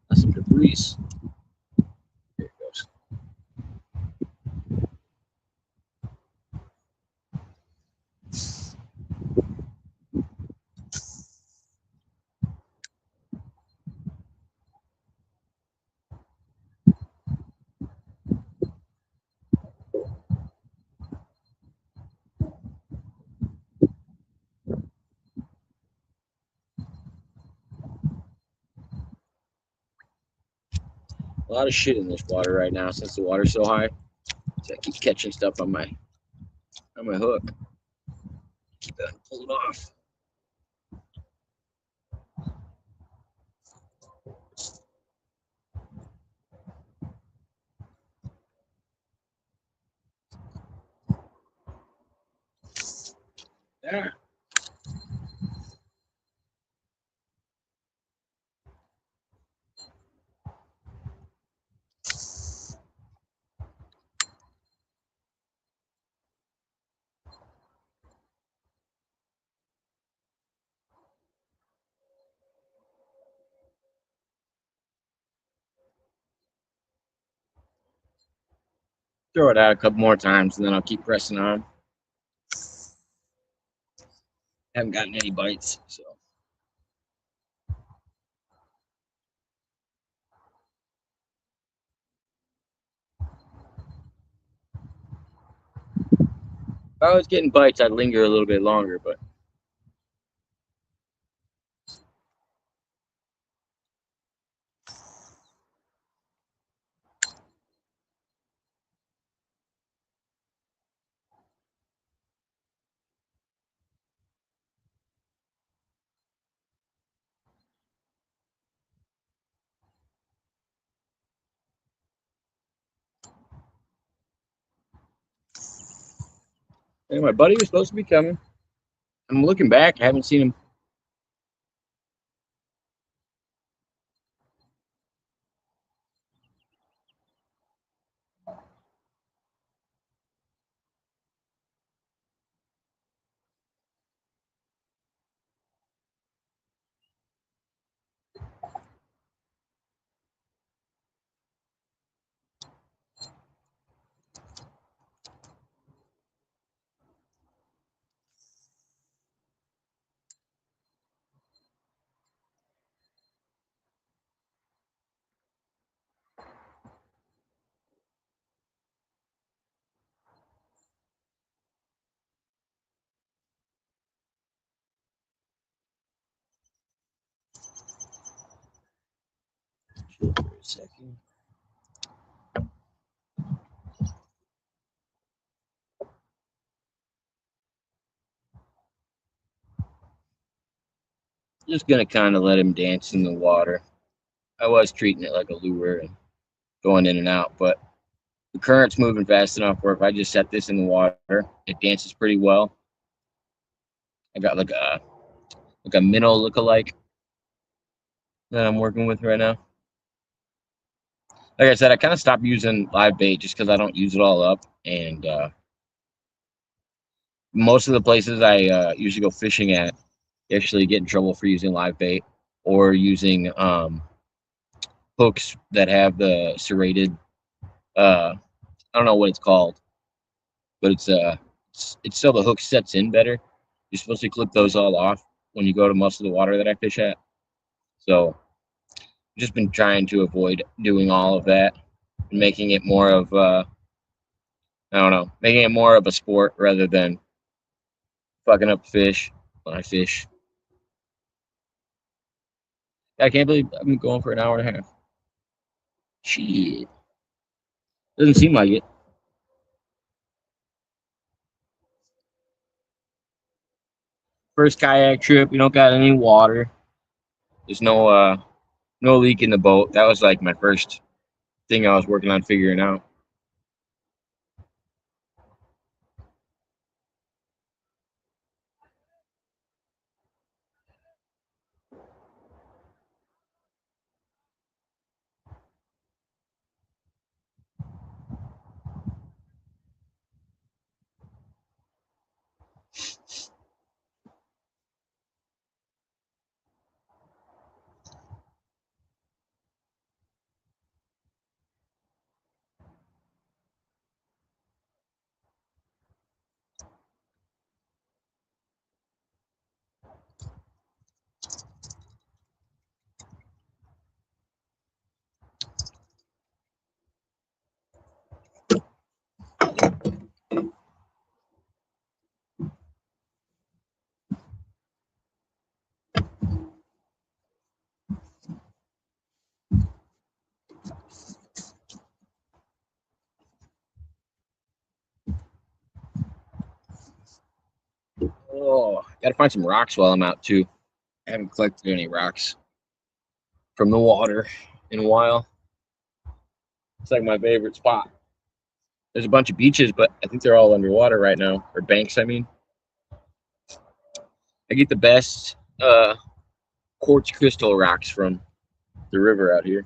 That's some debris. There it goes. A lot of shit in this water right now since the water's so high. So I keep catching stuff on my hook. Keep that pull it off. There. throw it out a couple more times, and then I'll keep pressing on. Haven't gotten any bites, so. If I was getting bites, I'd linger a little bit longer, but. And my buddy was supposed to be coming. I'm looking back, I haven't seen him. Chill for a second. Just gonna kind of let him dance in the water. I was treating it like a lure and going in and out, but the current's moving fast enough where if I just set this in the water, it dances pretty well. I got like a minnow lookalike that I'm working with right now. Like I said, I kind of stopped using live bait just because I don't use it all up, and most of the places I usually go fishing at actually get in trouble for using live bait or using hooks that have the serrated. I don't know what it's called, but it's so the hook sets in better. You're supposed to clip those all off when you go to most of the water that I fish at. So I've just been trying to avoid doing all of that and making it more of I don't know, making it more of a sport rather than fucking up fish when I fish. I can't believe I've been going for an hour and a half. Shit. Doesn't seem like it. First kayak trip, we don't got any water. There's no leak in the boat. That was like my first thing I was working on figuring out. Oh, gotta find some rocks while I'm out too. I haven't collected any rocks from the water in a while. It's like my favorite spot. There's a bunch of beaches, but I think they're all underwater right now, or banks. I mean, I get the best quartz crystal rocks from the river out here.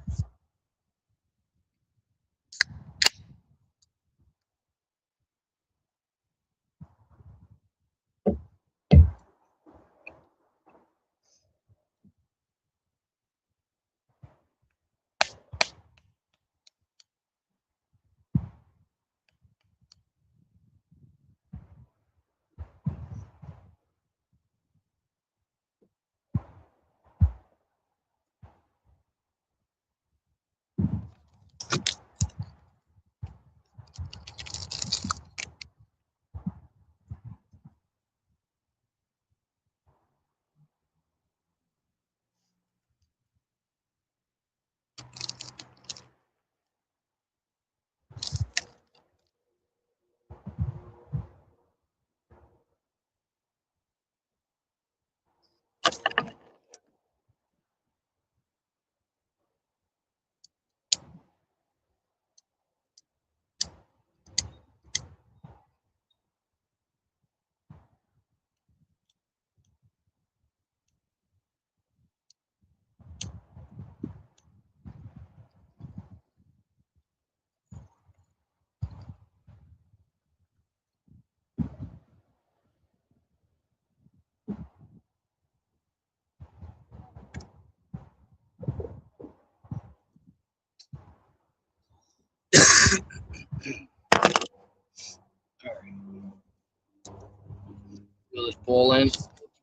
Full in.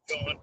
Going.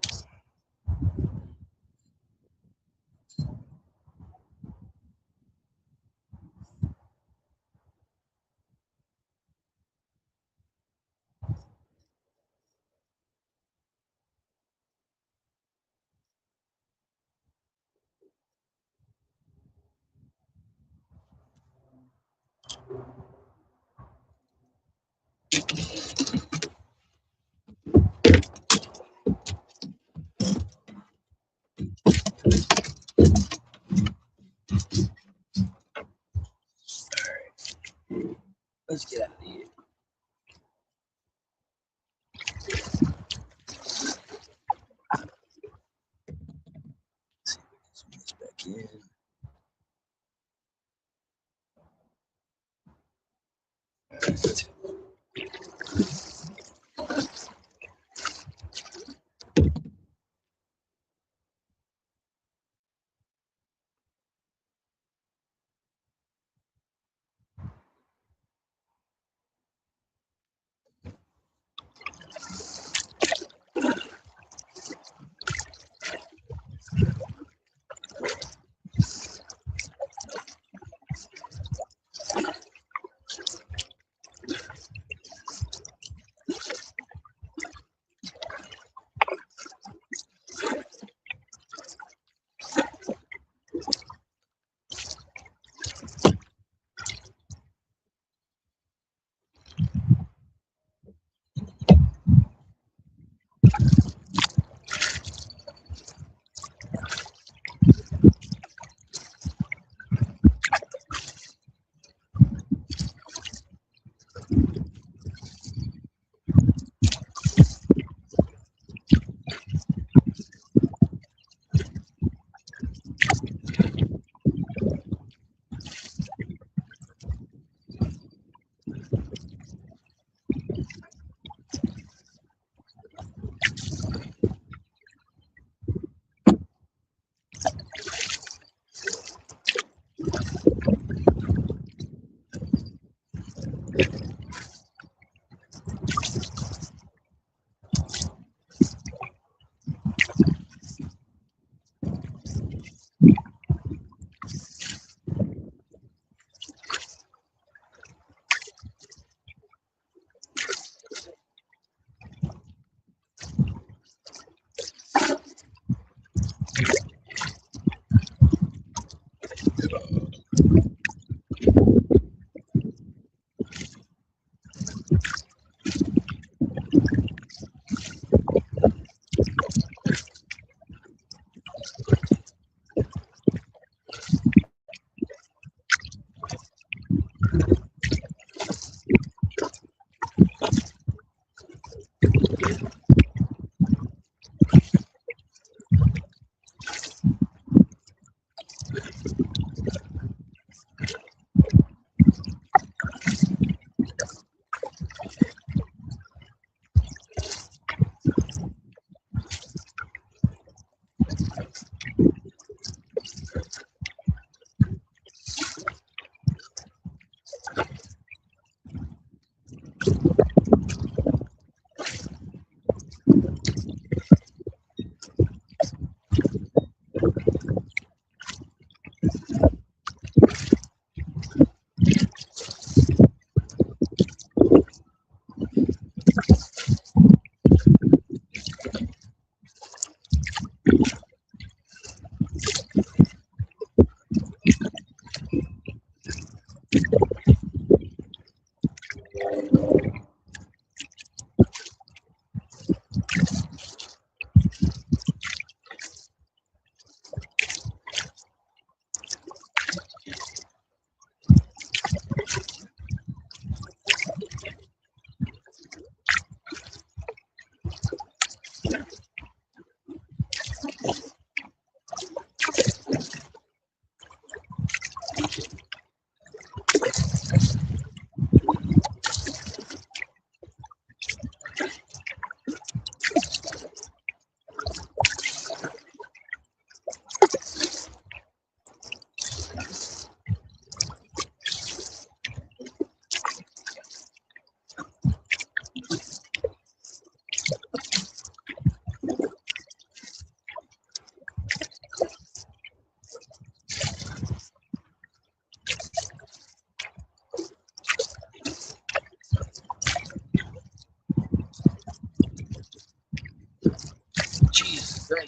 Let's get out of here. See if we can zoom this back in. Alright.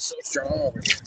so strong over here.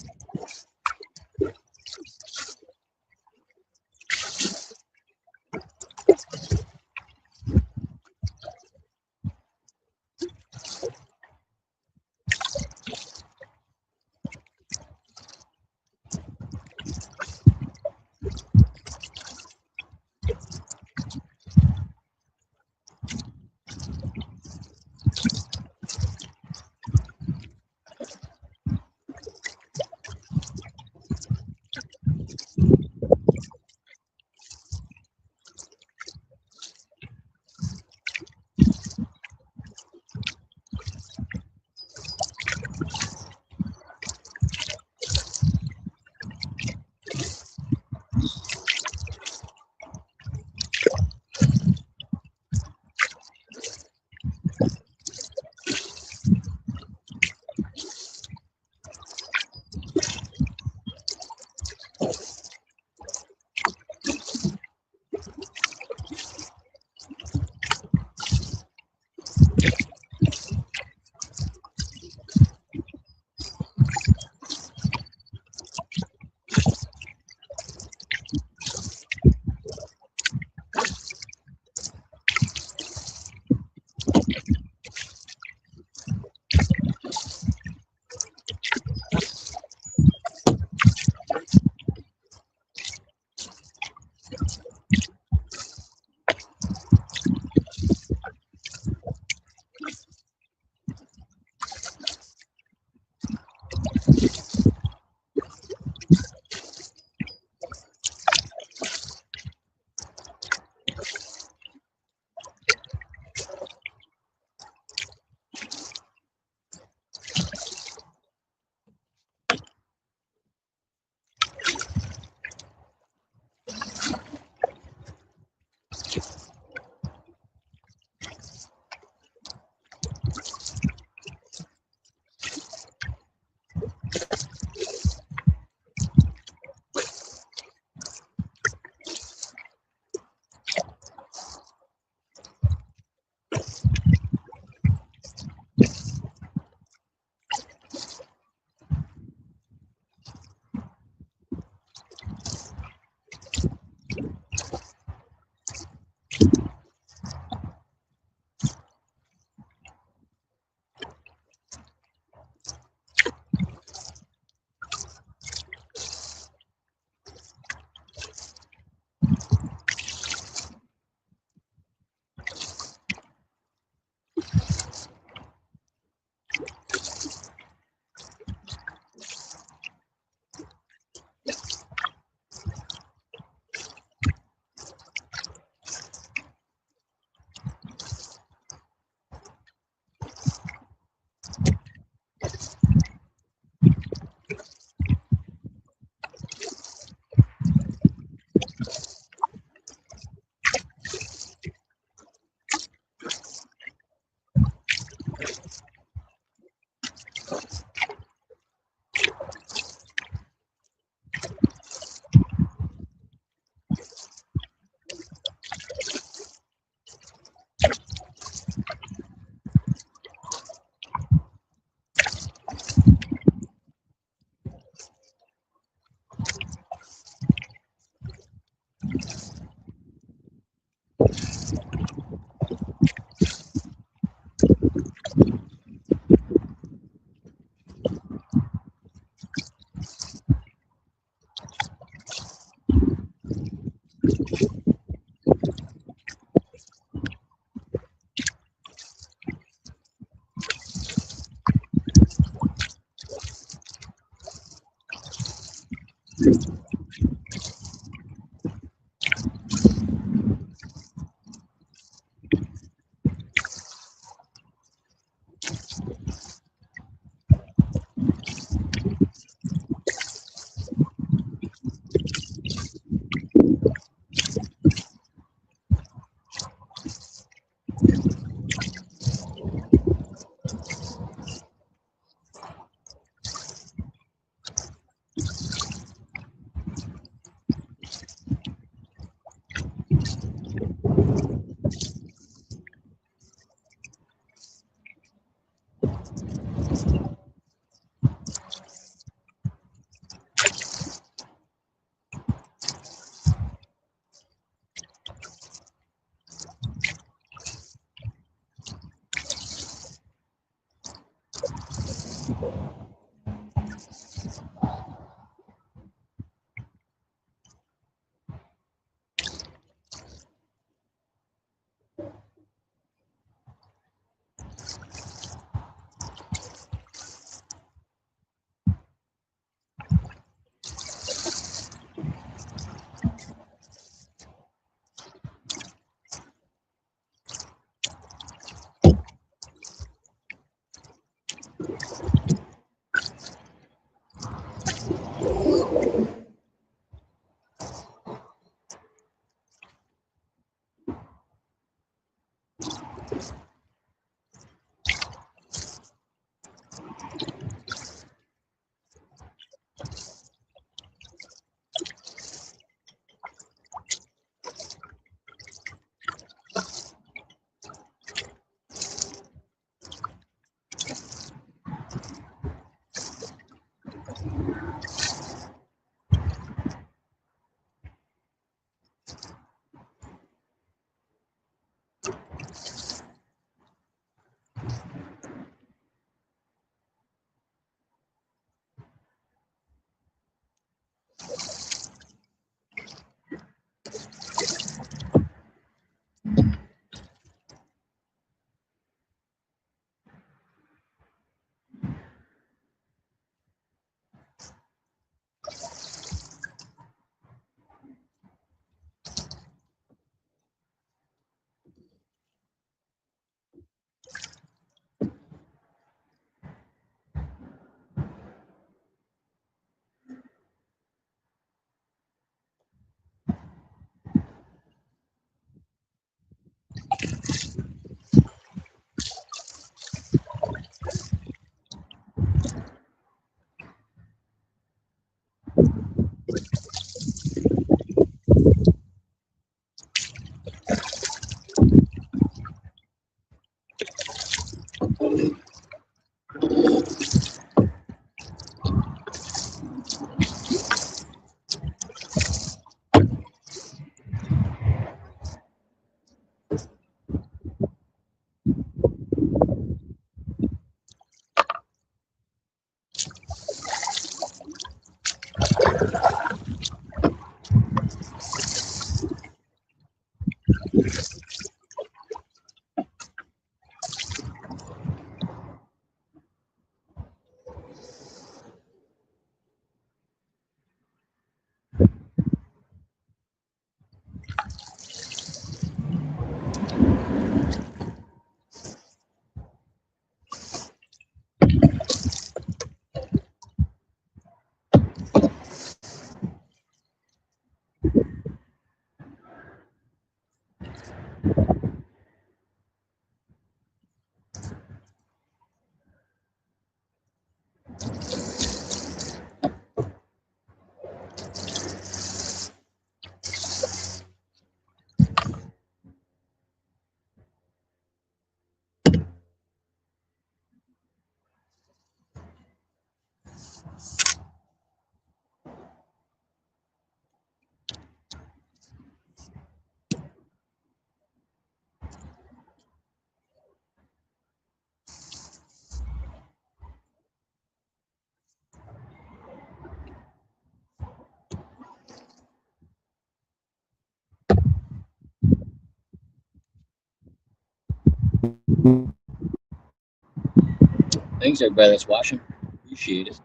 Thanks everybody that's watching. Appreciate it.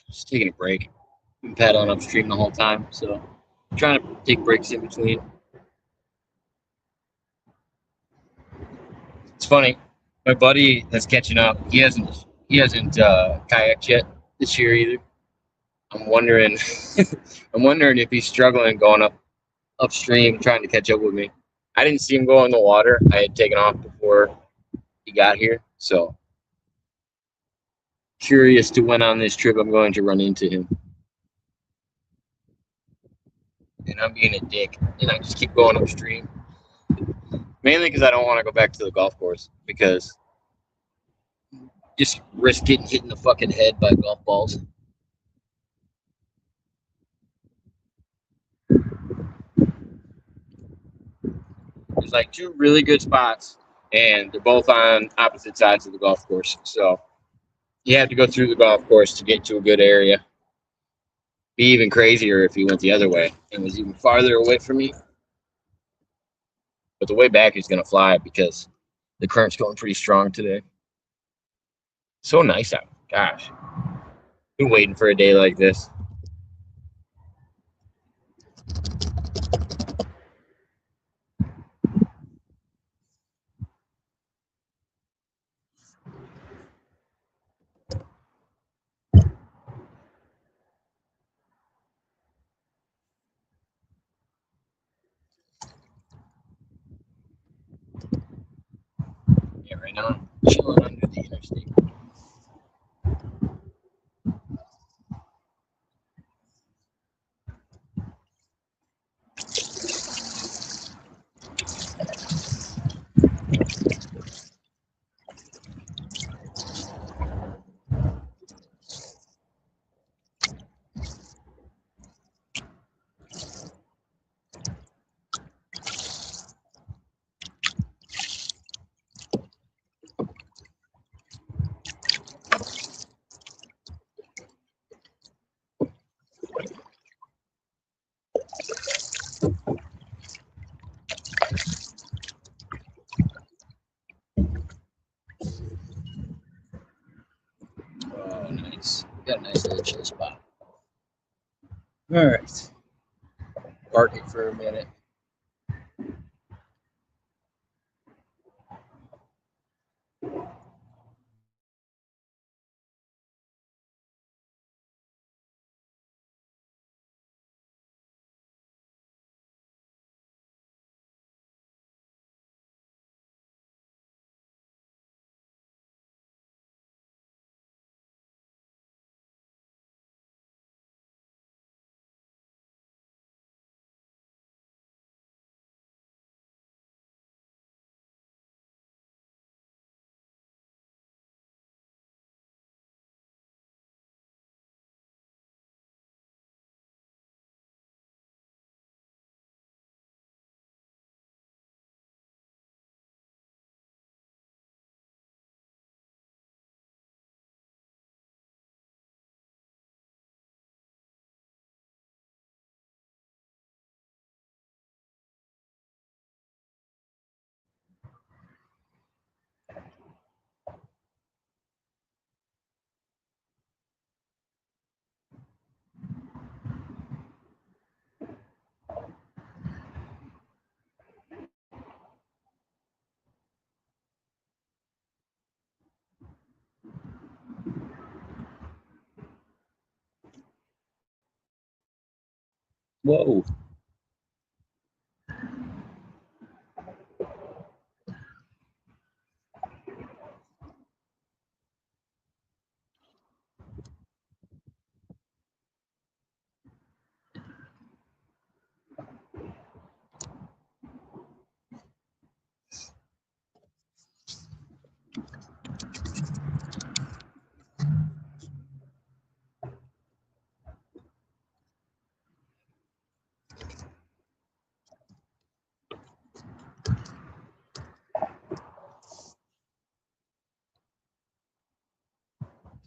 Just taking a break. Been paddling upstream the whole time, so I'm trying to take breaks in between. It's funny. My buddy that's catching up. He hasn't kayaked yet this year either. I'm wondering. I'm wondering if he's struggling going upstream trying to catch up with me. I didn't see him go in the water. I had taken off before he got here, so curious to when on this trip I'm going to run into him. And I'm being a dick, and I just keep going upstream. Mainly because I don't want to go back to the golf course, because just risk getting hit in the fucking head by golf balls. There's like two really good spots, and they're both on opposite sides of the golf course. So you have to go through the golf course to get to a good area. Be even crazier if he went the other way and was even farther away from me. But the way back is going to fly because the current's going pretty strong today. So nice out. Gosh. Been waiting for a day like this. it right now. Chilling under the interstate. Oh, nice. We got a nice little chill spot. All right. Park it for a minute. Whoa.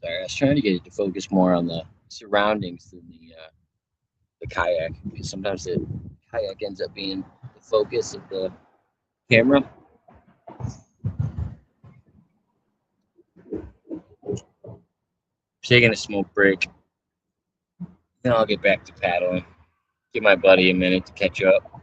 Sorry, I was trying to get it to focus more on the surroundings than the kayak. Because sometimes the kayak ends up being the focus of the camera. Taking a smoke break. Then I'll get back to paddling. Give my buddy a minute to catch up.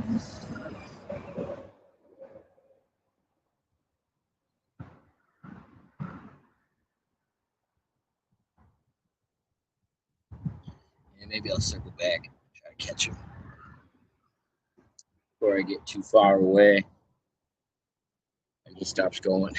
And maybe I'll circle back and try to catch him before I get too far away and he stops going.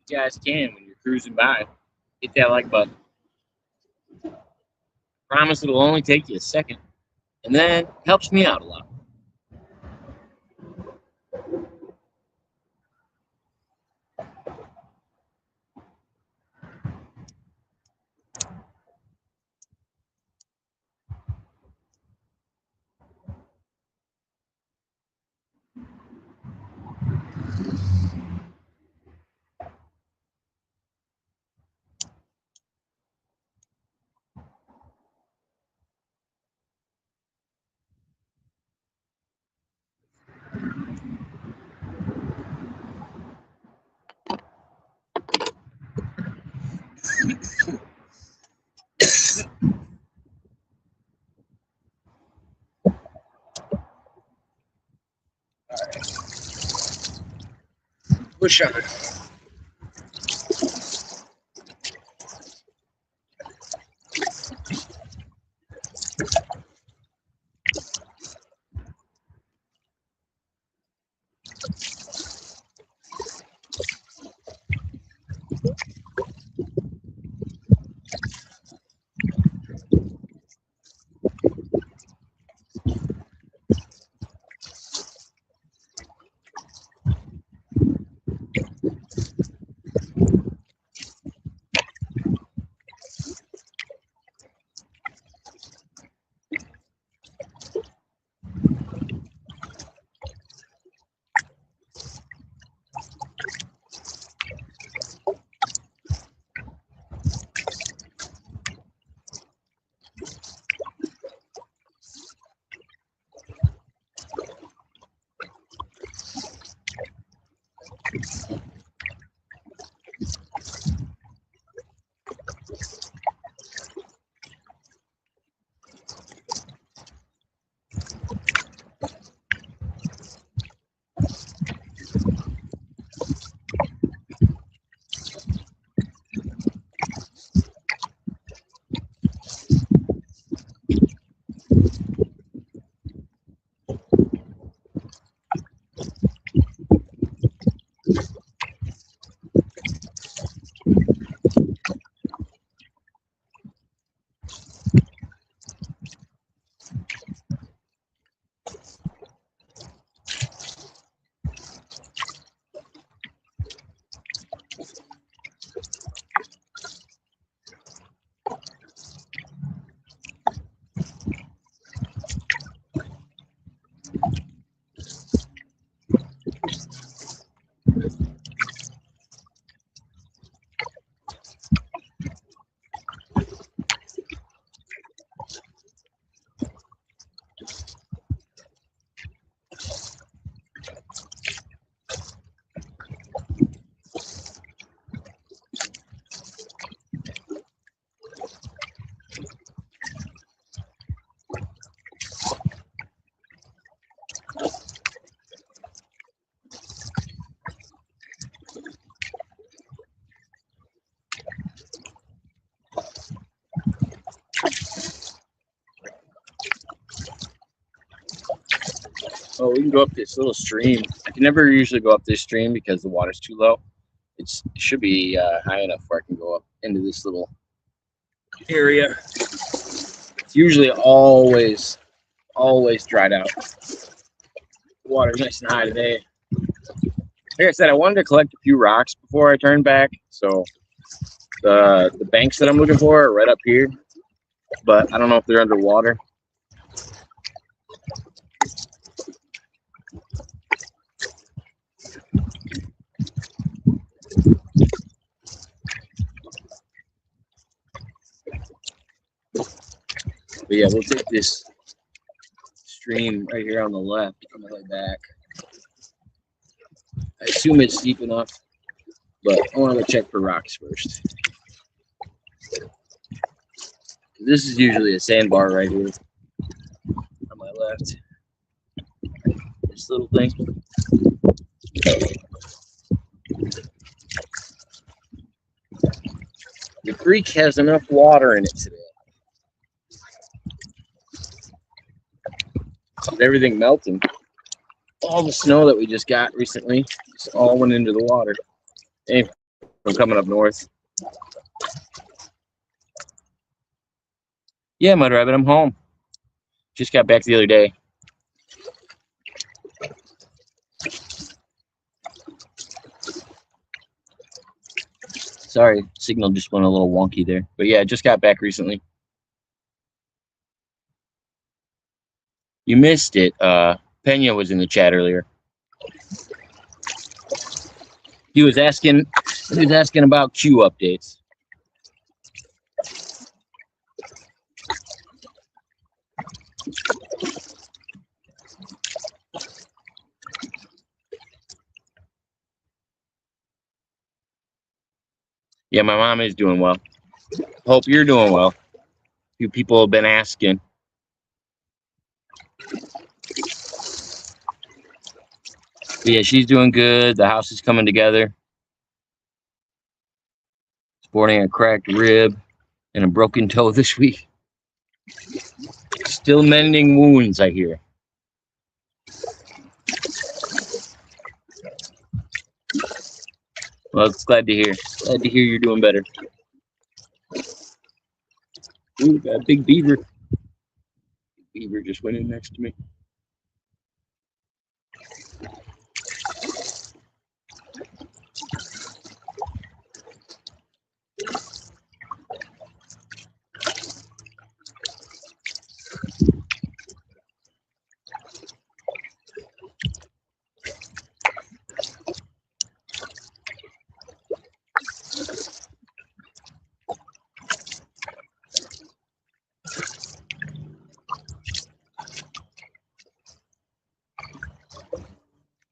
You guys can, when you're cruising by, hit that like button. Promise it'll only take you a second, and then helps me out a lot. Push on. Oh, we can go up this little stream. I can never usually go up this stream because the water's too low. It should be high enough where I can go up into this little area. It's usually always dried out. The water's nice and high today. Like I said, I wanted to collect a few rocks before I turn back. So the banks that I'm looking for are right up here, but I don't know if they're underwater. But yeah, we'll take this stream right here on the left on the way back. I assume it's deep enough, but I want to check for rocks first. This is usually a sandbar right here on my left. This little thing. The creek has enough water in it today. With everything melting, all the snow that we just got recently just all went into the water. Hey, I'm coming up north. Yeah, Mudrabbit, I'm home. Just got back the other day. Sorry, signal just went a little wonky there. But yeah, I just got back recently. You missed it. Pena was in the chat earlier. He was asking about queue updates. Yeah, my mom is doing well. Hope you're doing well. A few people have been asking. But yeah, she's doing good. The house is coming together. Sporting a cracked rib and a broken toe this week. Still mending wounds, I hear. Well, it's glad to hear. Glad to hear you're doing better. Ooh, got a big beaver. Beaver just went in next to me.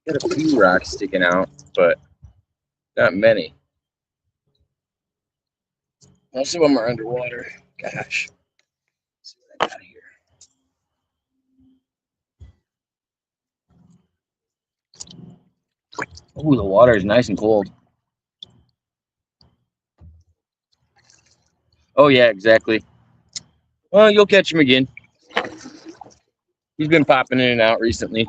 Got a few rocks sticking out, but not many. Most of them are underwater. Gosh. Let's see what I got here. Oh, the water is nice and cold. Oh, yeah, exactly. Well, you'll catch him again. He's been popping in and out recently.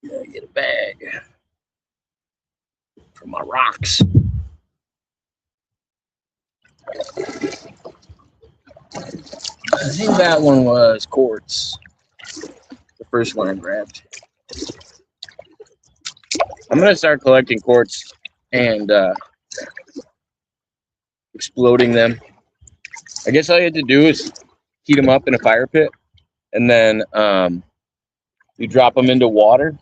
Gotta get a bag for my rocks. I think that one was quartz. The first one I grabbed. I'm gonna start collecting quartz and exploding them. I guess all you have to do is heat them up in a fire pit, and then you drop them into water,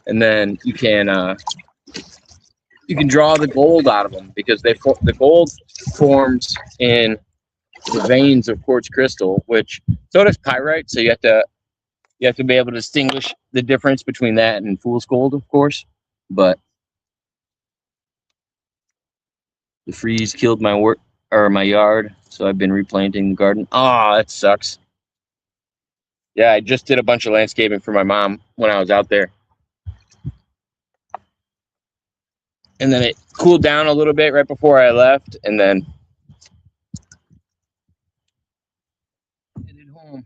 and then you can draw the gold out of them, because the gold forms in the veins of quartz crystal, which so does pyrite. So you have to be able to distinguish the difference between that and fool's gold, of course. But the freeze killed my yard, so I've been replanting the garden. Ah, that sucks. Yeah, I just did a bunch of landscaping for my mom when I was out there. and then it cooled down a little bit right before I left, and then headed home.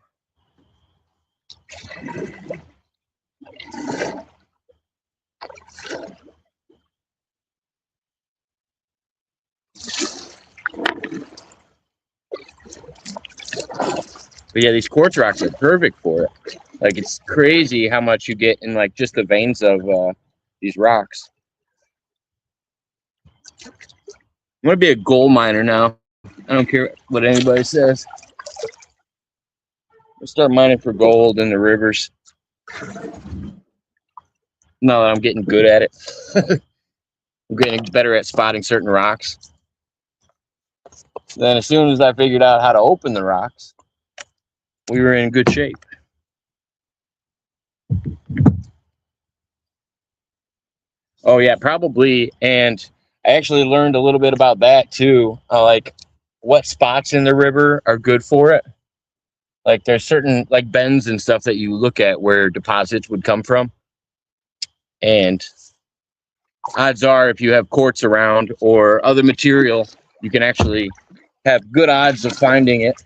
But yeah, these quartz rocks are perfect for it. Like, it's crazy how much you get in like just the veins of these rocks. I'm gonna be a gold miner now. I don't care what anybody says. I'll start mining for gold in the rivers. Now that I'm getting good at it. I'm getting better at spotting certain rocks. Then as soon as I figured out how to open the rocks, we were in good shape. Oh yeah, probably. And I actually learned a little bit about that too. Like what spots in the river are good for it. Like there's certain like bends and stuff that you look at where deposits would come from. And odds are if you have quartz around or other material, you can actually have good odds of finding it.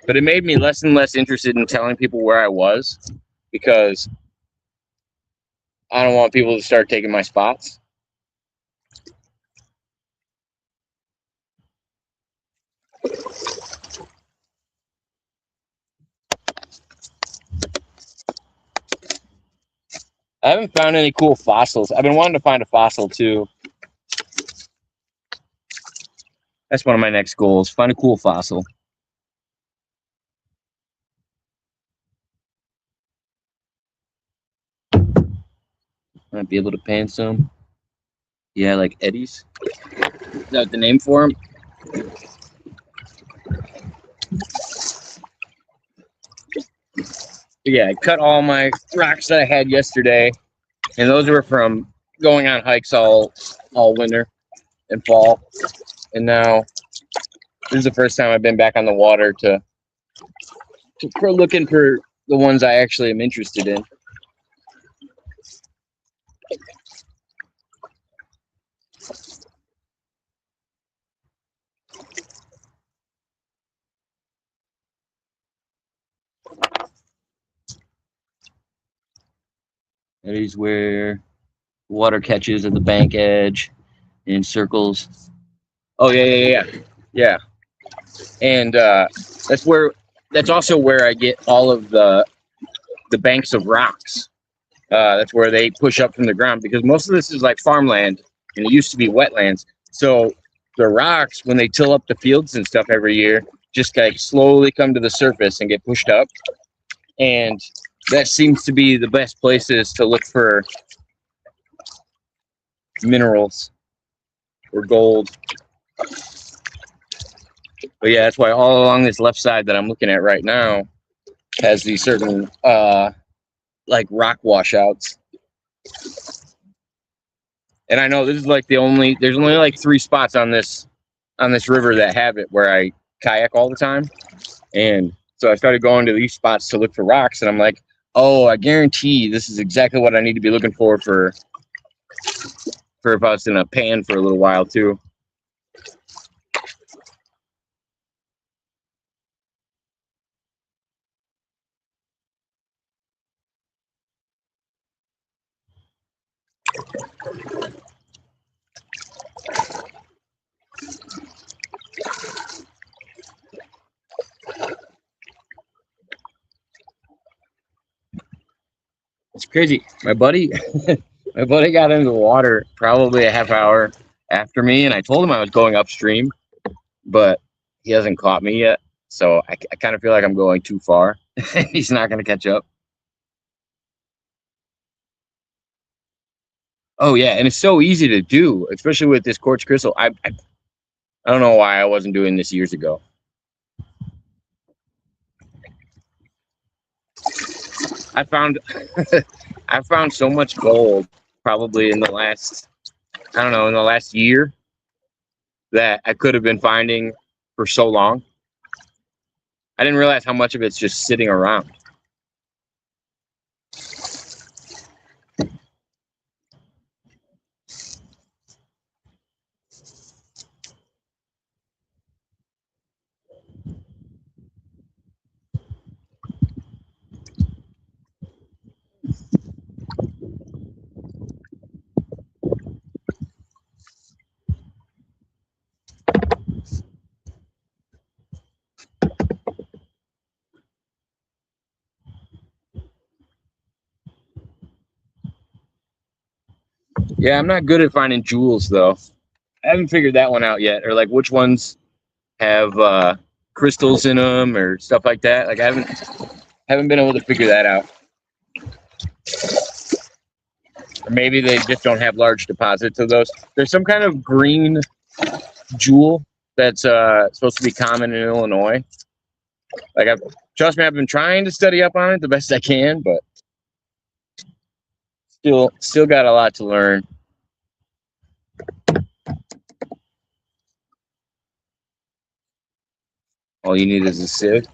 But it made me less and less interested in telling people where I was, because I don't want people to start taking my spots. I haven't found any cool fossils. I've been wanting to find a fossil too. That's one of my next goals. Find a cool fossil. Might be able to pan some. Yeah, like eddies. Is that the name for them? Yeah, I cut all my rocks that I had yesterday, and those were from going on hikes all winter and fall. And now this is the first time I've been back on the water for looking for the ones I actually am interested in. That is where water catches at the bank edge in circles. Oh yeah. And that's also where I get all of the banks of rocks. That's where they push up from the ground, because most of this is like farmland and it used to be wetlands. So the rocks, when they till up the fields and stuff every year, just like slowly come to the surface and get pushed up. And that seems to be the best places to look for minerals or gold. But yeah, that's why all along this left side that I'm looking at right now has these certain like rock washouts. And I know this is like there's only like 3 spots on this river that have it where I kayak all the time. And so I started going to these spots to look for rocks, and I'm like, oh, I guarantee this is exactly what I need to be looking for if I was in a pan for a little while too. It's crazy. My buddy got into the water probably a half hour after me, and I told him I was going upstream, but he hasn't caught me yet. So I kind of feel like I'm going too far. He's not going to catch up. Oh yeah, and it's so easy to do, especially with this quartz crystal. I don't know why I wasn't doing this years ago. I found I found so much gold probably in the last, I don't know, in the last year that I could have been finding for so long. I didn't realize how much of it's just sitting around. Yeah, I'm not good at finding jewels though. I haven't figured that one out yet, or like which ones have crystals in them or stuff like that. Like I haven't been able to figure that out. Or maybe they just don't have large deposits of those. There's some kind of green jewel that's supposed to be common in Illinois. Like trust me, I've been trying to study up on it the best I can, but still got a lot to learn. All you need is a sieve.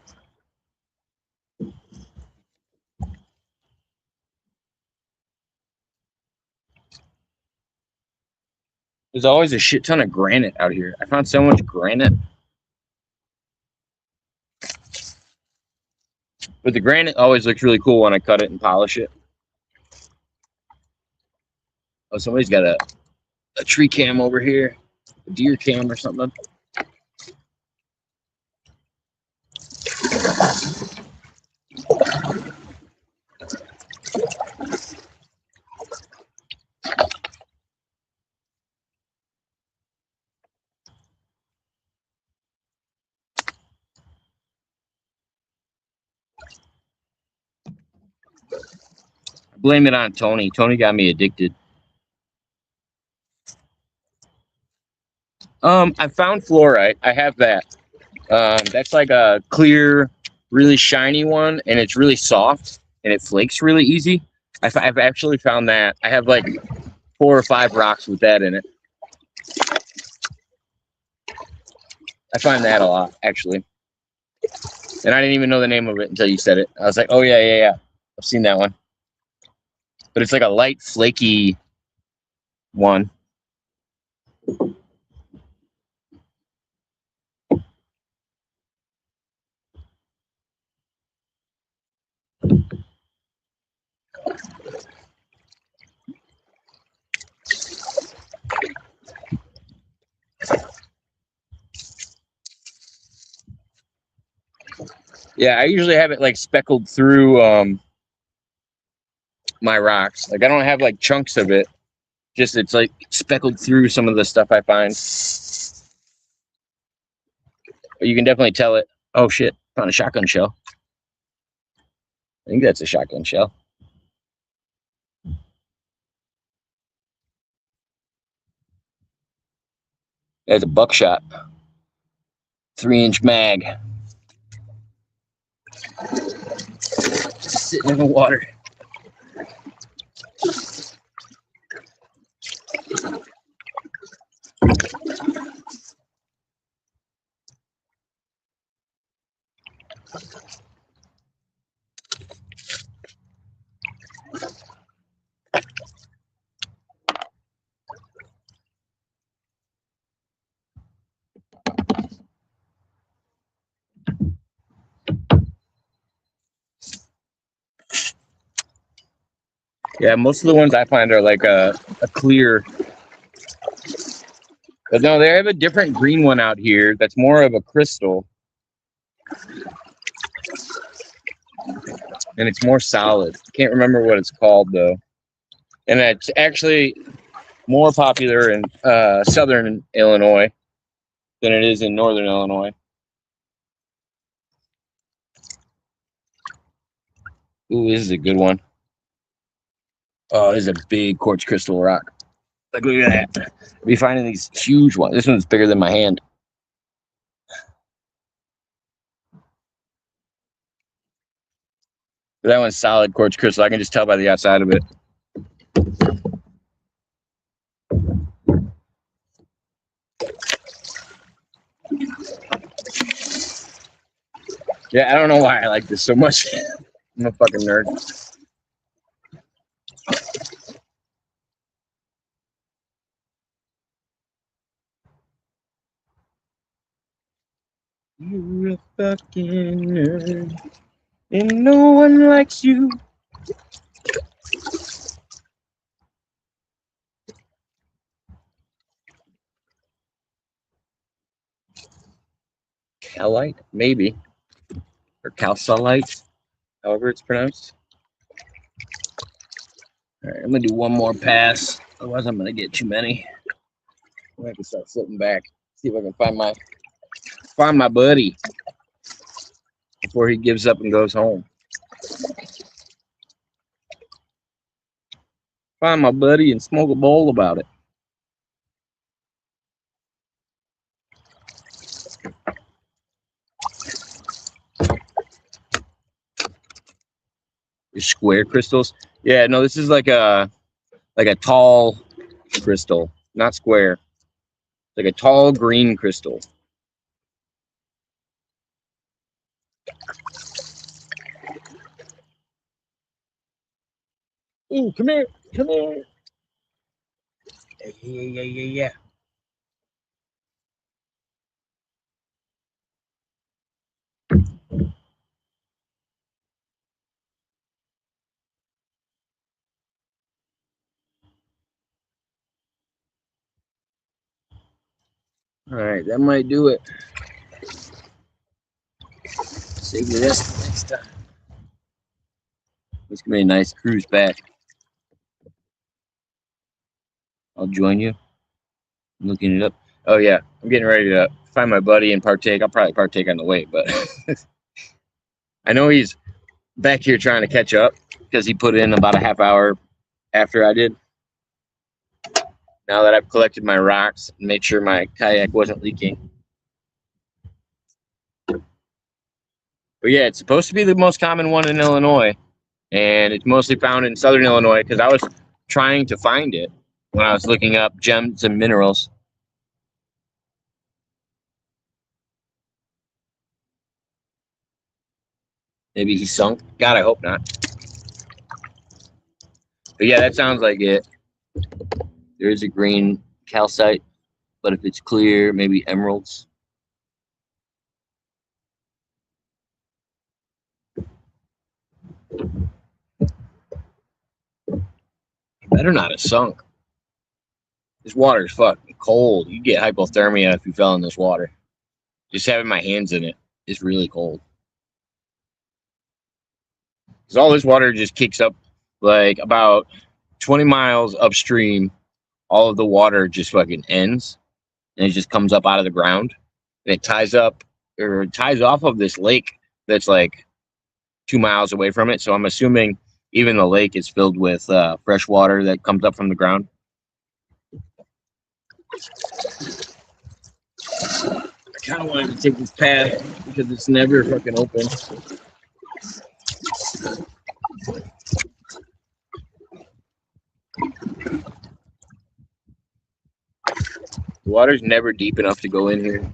There's always a shit ton of granite out here. I found so much granite. But the granite always looks really cool when I cut it and polish it. Oh, somebody's got a tree cam over here. A deer cam or something. Blame it on Tony. Tony got me addicted. I found fluorite. I have that. That's like a clear, really shiny one, and it's really soft, and it flakes really easy. I've actually found that. I have like 4 or 5 rocks with that in it. I find that a lot, actually. And I didn't even know the name of it until you said it. I was like, oh, yeah. I've seen that one. But it's like a light, flaky one. Yeah, I usually have it like speckled through my rocks. Like I don't have like chunks of it. Just it's like speckled through some of the stuff I find. But you can definitely tell it. Oh shit, found a shotgun shell. I think that's a shotgun shell. That's a buckshot. 3-inch mag. Just sitting in the water. Yeah, most of the ones I find are like a clear. But no, they have a different green one out here that's more of a crystal. And it's more solid. Can't remember what it's called though. And it's actually more popular in southern Illinois than it is in northern Illinois. Ooh, this is a good one. Oh, this is a big quartz crystal rock. Like, look at that. I'll be finding these huge ones. This one's bigger than my hand. That one's solid quartz crystal. I can just tell by the outside of it. Yeah, I don't know why I like this so much. I'm a fucking nerd. You're a fucking nerd, and no one likes you. Calite, maybe. Or calcite, however it's pronounced. All right, I'm gonna do one more pass. Otherwise, I'm gonna get too many. I'm gonna have to start flipping back. See if I can find my buddy before he gives up and goes home. Find my buddy and smoke a bowl about it. Square crystals. Yeah, no, this is like a tall crystal, not square. Like a tall green crystal. Ooh, come here, come here. Yeah. All right, that might do it. Save the rest next time. It's gonna be a nice cruise back. I'll join you. I'm looking it up. Oh yeah, I'm getting ready to find my buddy and partake. I'll probably partake on the way, but I know he's back here trying to catch up because he put in about a half hour after I did. Now that I've collected my rocks and made sure my kayak wasn't leaking. But yeah, it's supposed to be the most common one in Illinois, and it's mostly found in southern Illinois because I was trying to find it when I was looking up gems and minerals. Maybe he sunk. God, I hope not. But yeah, that sounds like it. There is a green calcite, but if it's clear, maybe emeralds. Better not have sunk. This water is fucking cold. You get hypothermia if you fell in this water. Just having my hands in it is really cold. Because all this water just kicks up like about 20 miles upstream. All of the water just fucking ends. And it just comes up out of the ground. And it ties up or ties off of this lake that's like 2 miles away from it. So I'm assuming even the lake is filled with fresh water that comes up from the ground. I kind of wanted to take this path because it's never fucking open. The water's never deep enough to go in here.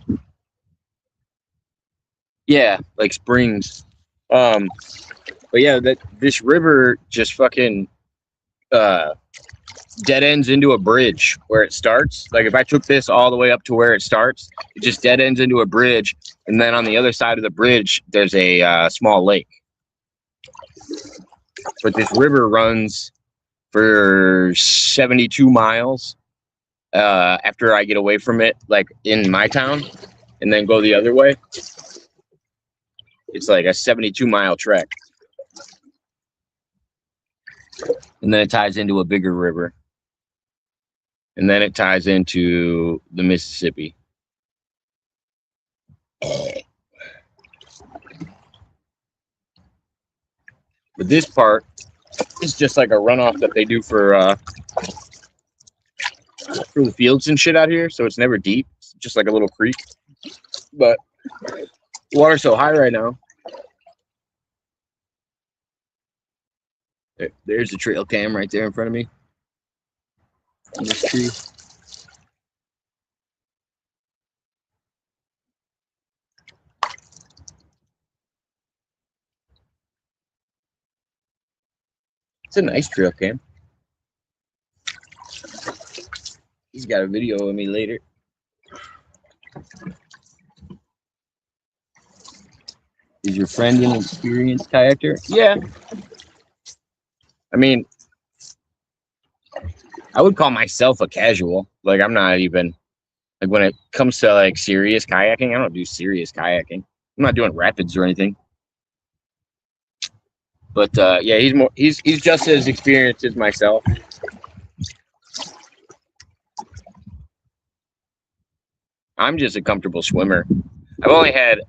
Yeah, like springs. But yeah, this river just fucking dead ends into a bridge where it starts. Like if I took this all the way up to where it starts, it just dead ends into a bridge, and then on the other side of the bridge, there's a small lake. But this river runs for 72 miles after I get away from it, like in my town, and then go the other way. It's like a 72-mile trek. And then it ties into a bigger river. And then it ties into the Mississippi. But this part is just like a runoff that they do for the fields and shit out here. So it's never deep. It's just like a little creek. But the water's so high right now. There's the trail cam right there in front of me. On this tree. It's a nice trail cam. He's got a video of me later. Is your friend an experienced kayaker? Yeah. I mean, I would call myself a casual. Like, I'm not even, like, when it comes to, like, serious kayaking, I don't do serious kayaking. I'm not doing rapids or anything. But yeah, he's just as experienced as myself. I'm just a comfortable swimmer. I've only had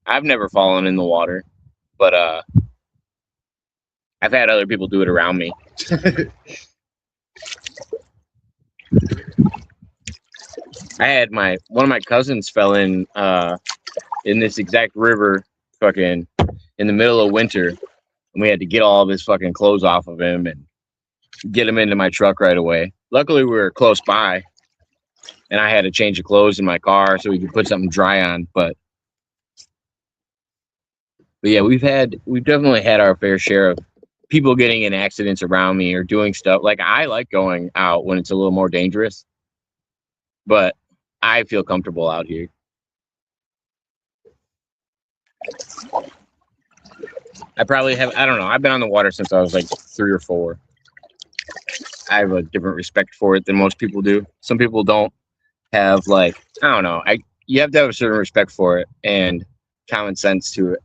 I've never fallen in the water, but I've had other people do it around me. I had one of my cousins fell in this exact river, fucking in the middle of winter, and we had to get all of his fucking clothes off of him and get him into my truck right away. Luckily, we were close by, and I had to change the clothes in my car so we could put something dry on. But yeah, we've definitely had our fair share of people getting in accidents around me or doing stuff. Like, I like going out when it's a little more dangerous, but I feel comfortable out here. I probably have, I don't know, I've been on the water since I was like 3 or 4. I have a different respect for it than most people do. Some people don't have, like, I don't know. You have to have a certain respect for it and common sense to it.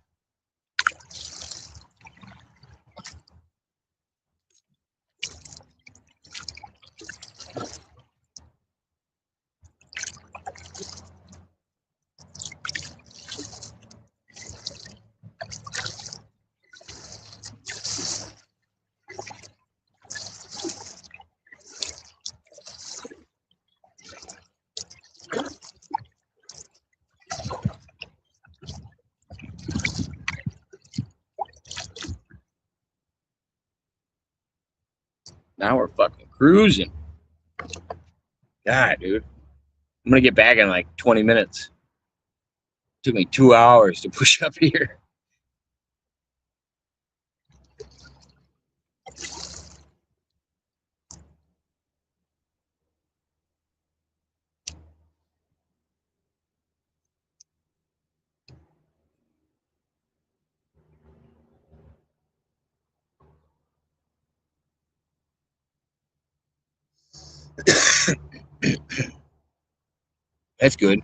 Now we're fucking cruising. God, dude. I'm going to get back in like 20 minutes. It took me 2 hours to push up here. That's good.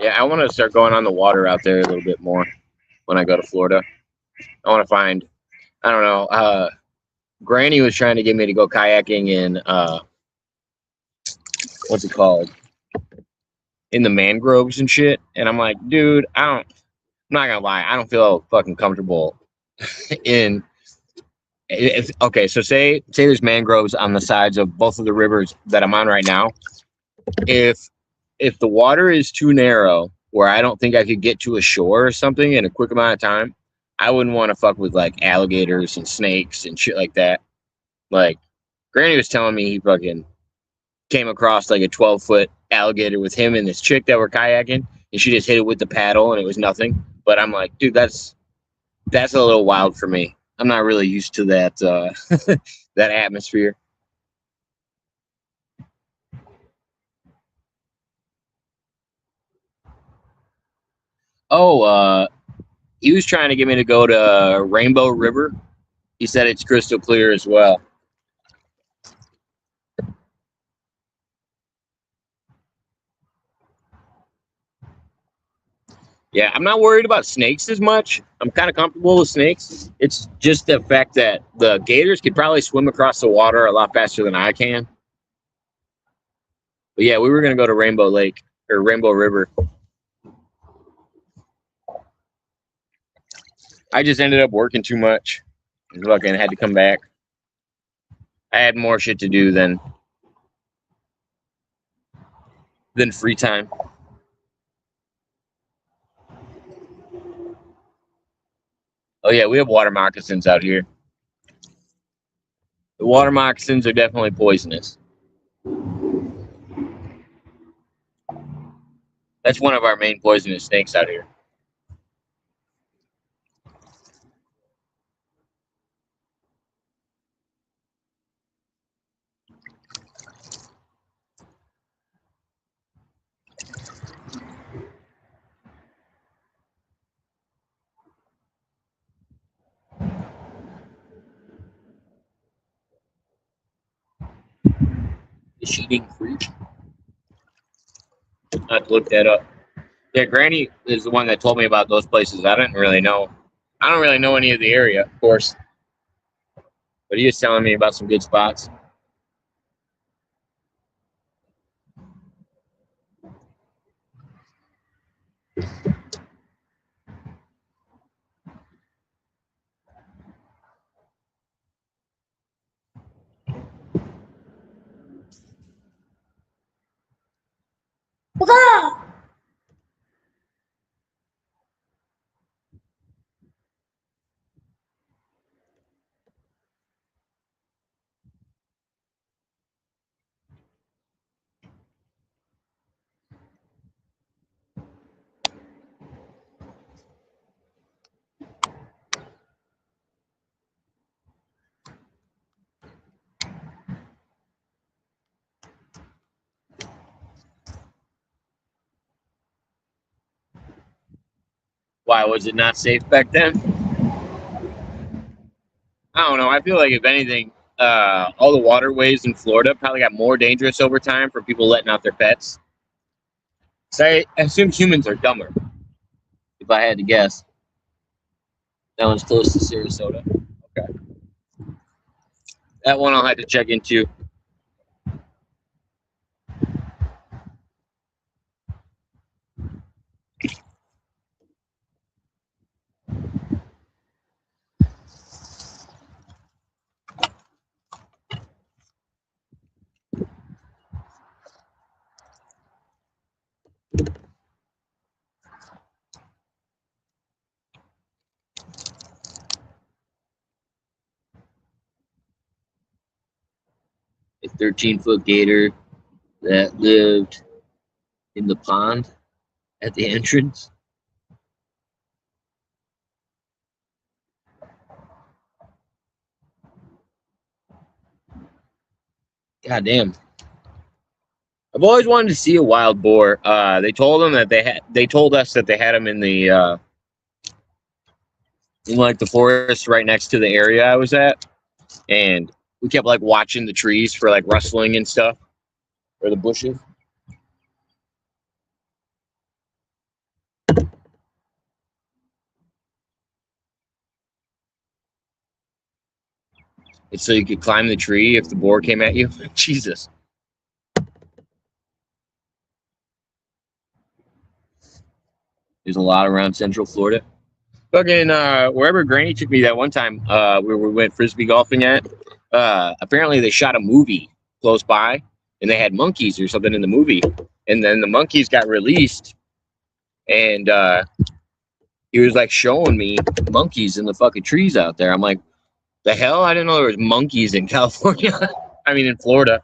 Yeah, I want to start going on the water out there a little bit more when I go to Florida. I want to find, I don't know, Granny was trying to get me to go kayaking in, what's it called? In the mangroves and shit. And I'm like, dude, I'm not gonna lie, I don't feel fucking comfortable in. Okay, so say there's mangroves on the sides of both of the rivers that I'm on right now. If the water is too narrow where I don't think I could get to a shore or something in a quick amount of time, I wouldn't want to fuck with like alligators and snakes and shit like that. Like, Granny was telling me he fucking came across like a 12-foot alligator with him and this chick that were kayaking, and she just hit it with the paddle and it was nothing. But I'm like, dude, that's a little wild for me. I'm not really used to that that atmosphere. Oh, he was trying to get me to go to Rainbow River. He said it's crystal clear as well. Yeah, I'm not worried about snakes as much. I'm kind of comfortable with snakes. It's just the fact that the gators could probably swim across the water a lot faster than I can. But yeah, we were going to go to Rainbow Lake or Rainbow River. I just ended up working too much. And fucking had to come back. I had more shit to do than free time. Oh yeah, we have water moccasins out here. The water moccasins are definitely poisonous. That's one of our main poisonous snakes out here. The Sheeting Creek. I have to look that up. Yeah, Granny is the one that told me about those places. I didn't really know. I don't really know any of the area, of course, but he was telling me about some good spots. Why was it not safe back then? I don't know. I feel like if anything, all the waterways in Florida probably got more dangerous over time for people letting out their pets. So I assume humans are dumber, if I had to guess. That one's close to Sarasota. Okay. That one I'll have to check into. A 13-foot gator that lived in the pond at the entrance. God damn. I've always wanted to see a wild boar. They told them that they told us that they had them in the in like the forest right next to the area I was at, and we kept like watching the trees for like rustling and stuff, or the bushes. It's so you could climb the tree if the boar came at you. Jesus. There's a lot around Central Florida. Fucking wherever Granny took me that one time, where we went frisbee golfing at. Apparently they shot a movie close by, and they had monkeys or something in the movie, and then the monkeys got released, and he was like showing me monkeys in the fucking trees out there. I'm like, the hell? I didn't know there was monkeys in California. I mean, in Florida.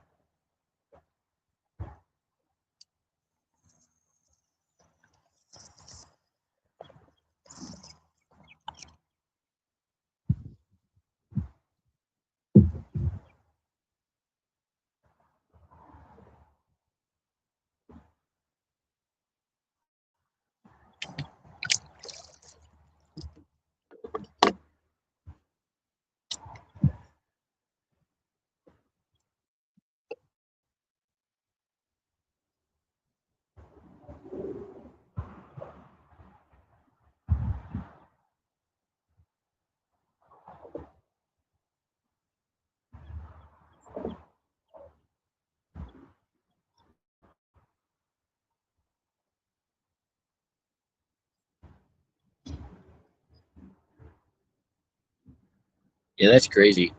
Yeah, that's crazy.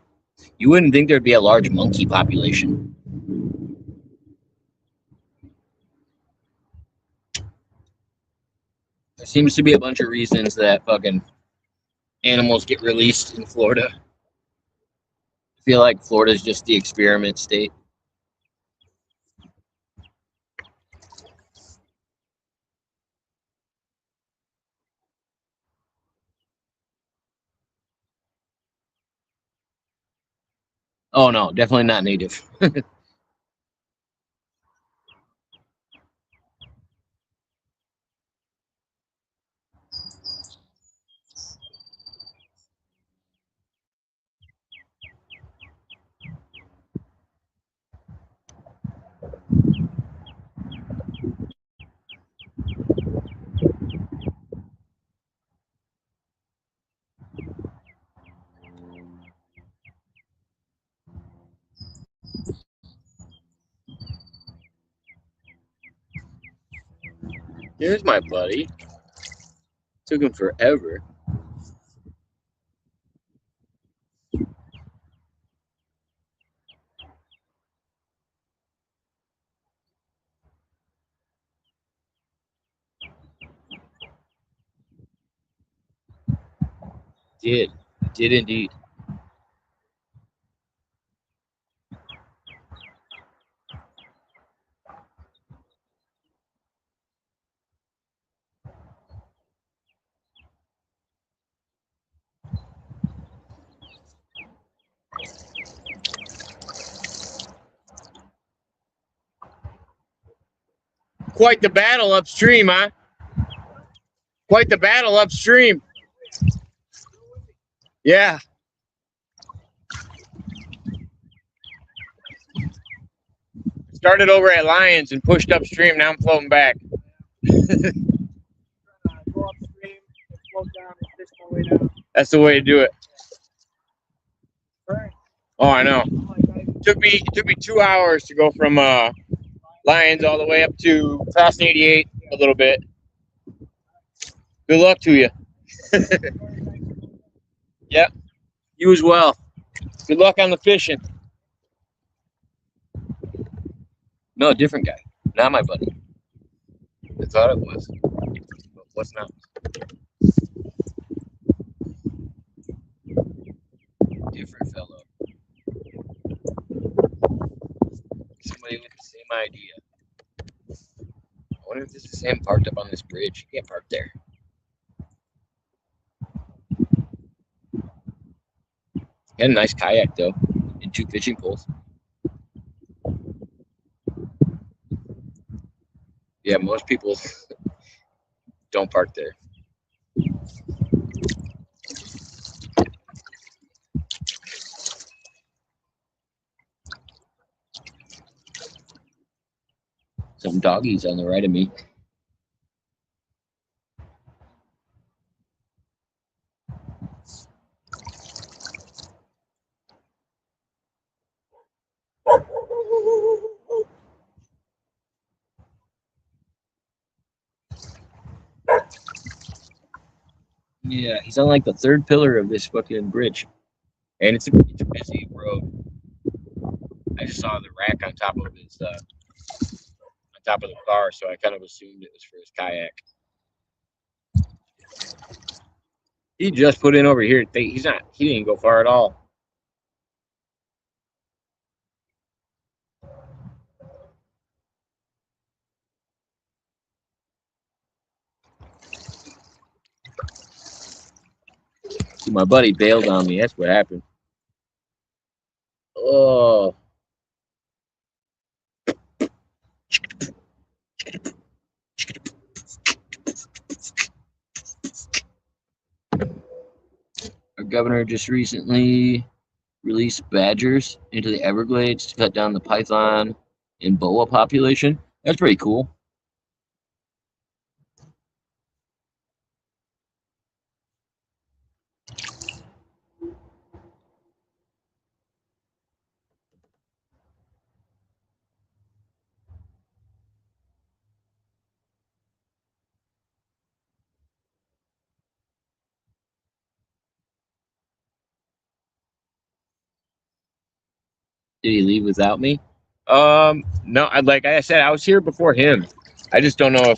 You wouldn't think there'd be a large monkey population. There seems to be a bunch of reasons that fucking animals get released in Florida. I feel like Florida's just the experiment state. Oh no, definitely not native. Here's my buddy. Took him forever. Did indeed. Quite the battle upstream, huh? Quite the battle upstream. Yeah. Started over at Lions and pushed upstream. Now I'm floating back. Go upstream and float down and fish my way down. That's the way to do it. Right. Oh, I know. Took me 2 hours to go from Lions all the way up to past 88 a little bit. Good luck to you. Yep. You as well. Good luck on the fishing. No, different guy. Not my buddy. I thought it was. But what's not? Different fellow. Somebody with the same idea. I wonder if this is him parked up on this bridge. You can't park there. He had a nice kayak though, and 2 fishing poles. Yeah, most people don't park there. Some doggies on the right of me. Yeah, he's on like the 3rd pillar of this fucking bridge. And it's a busy road. I just saw the rack on top of his on top of the car, so I kind of assumed it was for his kayak. He just put in over here. He didn't go far at all. See, my buddy bailed on me. That's what happened. Oh. Our governor just recently released badgers into the Everglades to cut down the python and boa population. That's pretty cool. Did he leave without me? No. Like I said, I was here before him. I just don't know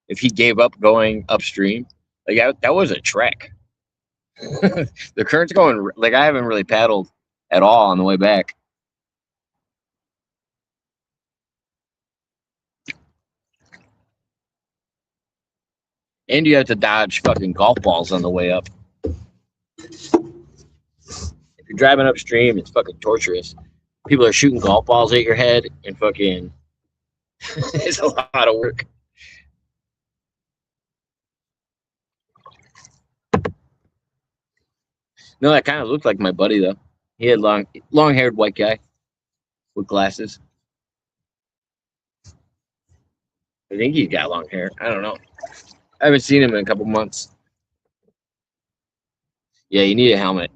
if he gave up going upstream. Like that was a trek. The current's going like I haven't really paddled at all on the way back. And you have to dodge fucking golf balls on the way up. If you're driving upstream, it's fucking torturous. People are shooting golf balls at your head and fucking it's a lot of work. No, that kind of looked like my buddy though. He had long-haired white guy with glasses. I think he's got long hair. I don't know. I haven't seen him in a couple months. Yeah, you need a helmet.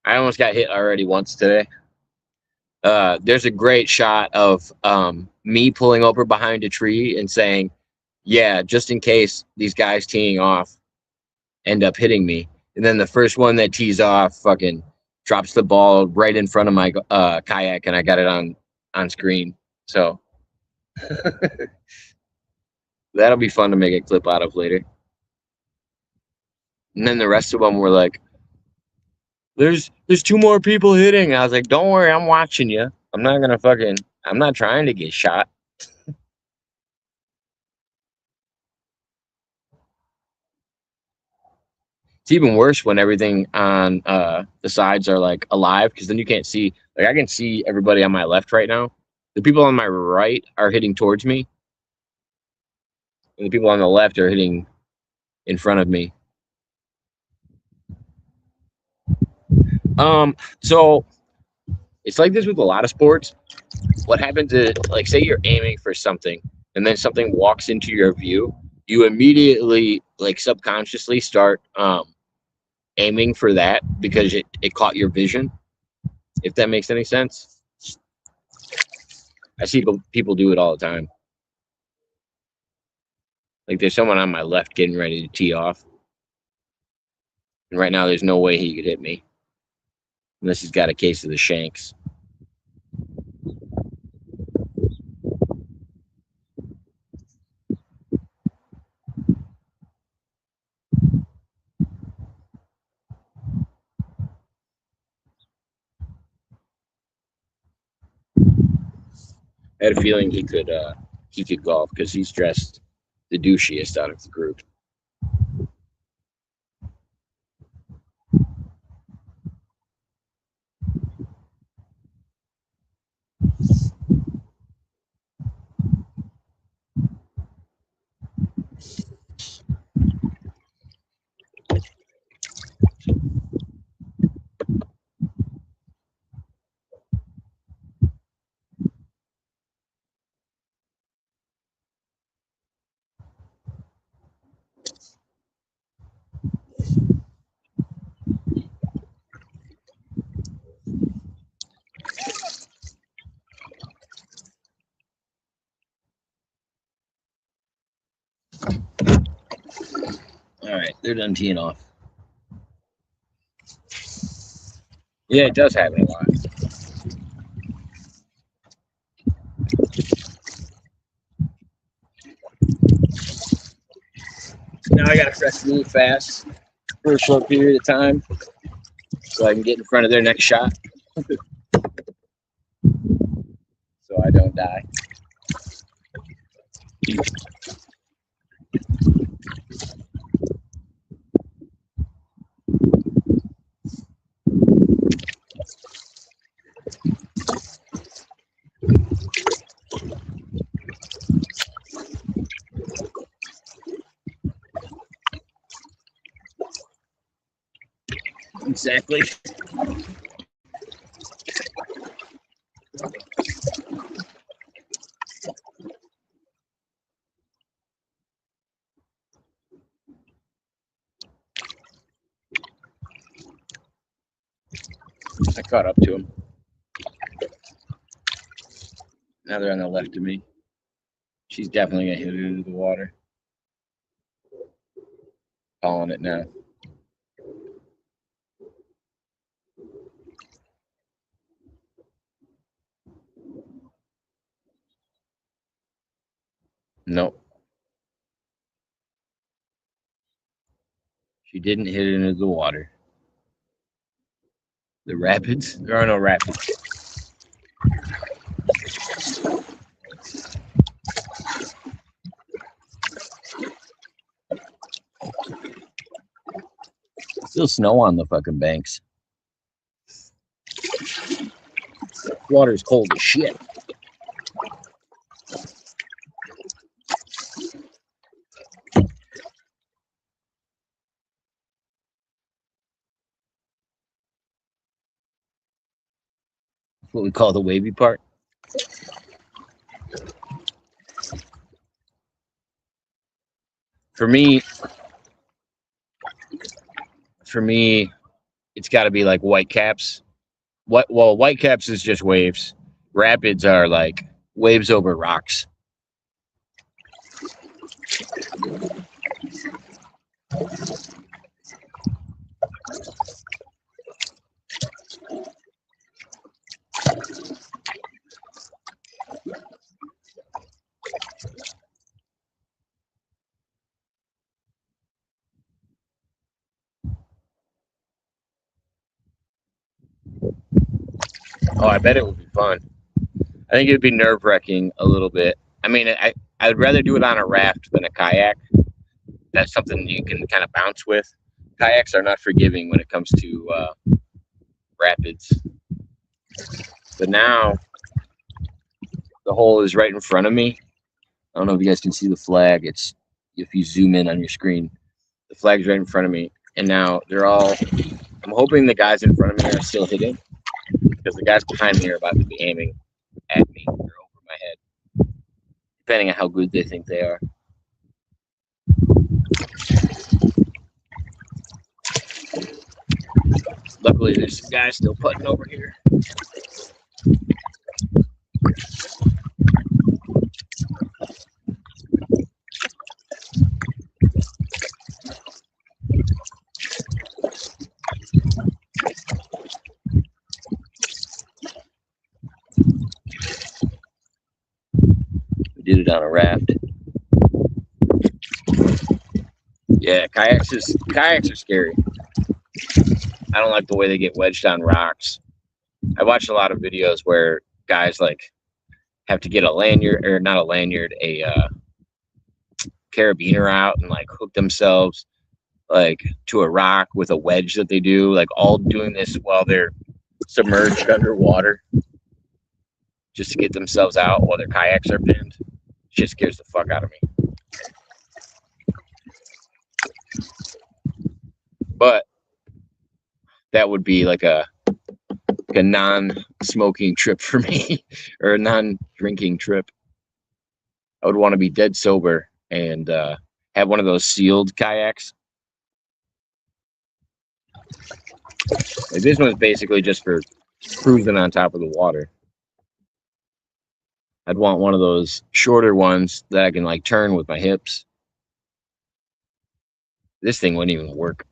I almost got hit already once today. there's a great shot of me pulling over behind a tree and saying, yeah, just in case these guys teeing off end up hitting me. And then the first one that tees off fucking drops the ball right in front of my kayak, and I got it on screen. So that'll be fun to make a clip out of later. And then the rest of them were like, there's 2 more people hitting. I was like, don't worry, I'm watching you. I'm not trying to get shot. It's even worse when everything on the sides are like alive, because then you can't see. Like, I can see everybody on my left right now. The people on my right are hitting towards me, and the people on the left are hitting in front of me. So it's like this with a lot of sports. What happens is, like, say you're aiming for something, and then something walks into your view, you immediately, like, subconsciously start aiming for that because it caught your vision, if that makes any sense. I see people do it all the time. Like, there's someone on my left getting ready to tee off, and right now there's no way he could hit me unless he's got a case of the shanks. I had a feeling he could golf because he's dressed the douchiest out of the group. All right, they're done teeing off. Yeah, it does happen a lot. Now I gotta fresh move fast for a short period of time so I can get in front of their next shot, so I don't die. Exactly. I caught up to him. Now they're on the left of me. She's definitely gonna hit it into the water. Calling it now. Nope. She didn't hit it into the water. The rapids? There are no rapids. Still snow on the fucking banks. Water's cold as shit. What we call the wavy part. For me, it's got to be like white caps What? Well, Whitecaps is just waves. Rapids are like waves over rocks. Oh, I bet it would be fun. I think it would be nerve-wracking a little bit. I mean, I would rather do it on a raft than a kayak. That's something you can kind of bounce with. Kayaks are not forgiving when it comes to rapids. But now the hole is right in front of me. I don't know if you guys can see the flag. It's if you zoom in on your screen, the flag's right in front of me. And now they're all. I'm hoping the guys in front of me are still hitting, because the guys behind me are about to be aiming at me or over my head, depending on how good they think they are. Luckily, there's some guys still putting over here. We did it on a raft. Yeah, kayaks are scary. I don't like the way they get wedged on rocks. I watched a lot of videos where guys like have to get a lanyard, or not a lanyard, a carabiner out and like hook themselves like to a rock with a wedge that they do, like all doing this while they're submerged underwater, just to get themselves out while their kayaks are pinned. Shit scares the fuck out of me. But that would be like a non-smoking trip for me, or a non-drinking trip. I would want to be dead sober and have one of those sealed kayaks. Like this one's basically just for cruising on top of the water. I'd want one of those shorter ones that I can like turn with my hips. This thing wouldn't even work.